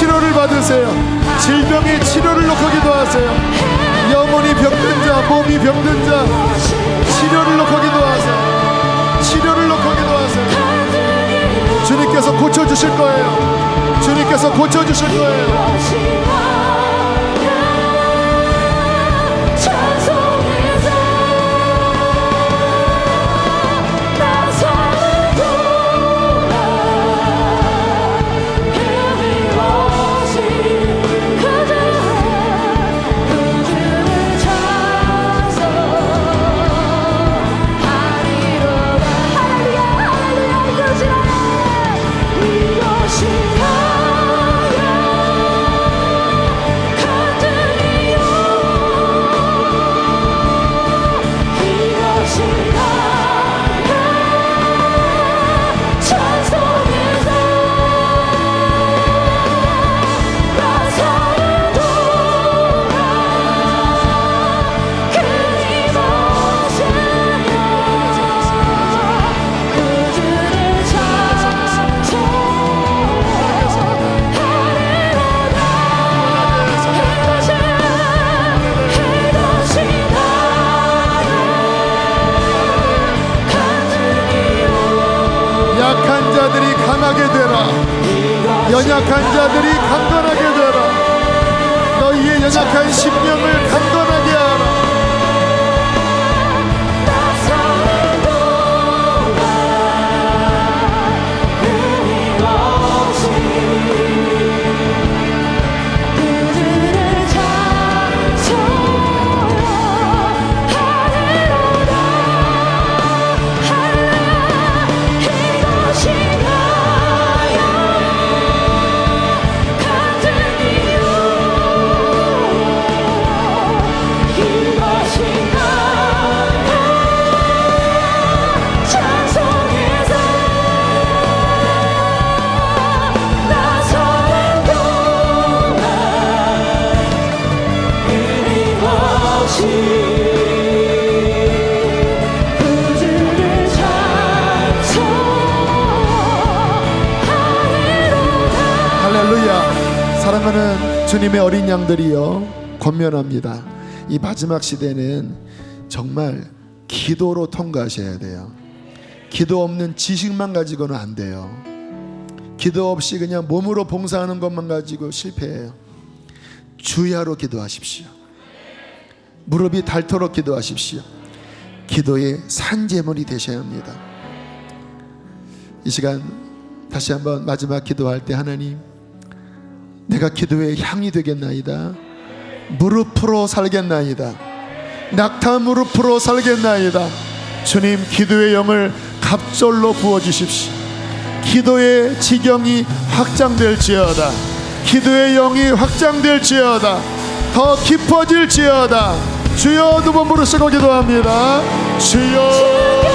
치료를 받으세요. 질병의 치료를 놓고 기도하세요. 영혼이 병든 자, 몸이 병든 자, 치료를 놓고 기도하세요. 치료를 놓고 기도하세요. 주님께서 고쳐주실 거예요. 주님께서 고쳐주실 거예요. 약한 자들이 강하게 되라. 연약한 자들이 강건하게 되라. 너희의 연약한 심령을 강건하게 하라. 할렐루야. 사랑하는 주님의 어린 양들이여, 권면합니다. 이 마지막 시대는 정말 기도로 통과하셔야 돼요. 기도 없는 지식만 가지고는 안 돼요. 기도 없이 그냥 몸으로 봉사하는 것만 가지고 실패해요. 주야로 기도하십시오. 무릎이 닳도록 기도하십시오. 기도의 산제물이 되셔야 합니다. 이 시간 다시 한번 마지막 기도할 때, 하나님, 내가 기도의 향이 되겠나이다. 무릎으로 살겠나이다. 낙타 무릎으로 살겠나이다. 주님, 기도의 영을 갑절로 부어주십시오. 기도의 지경이 확장될지어다. 기도의 영이 확장될지어다. 더 깊어질지어다. 주여, 두 번 부르시고 기도합니다. 주여.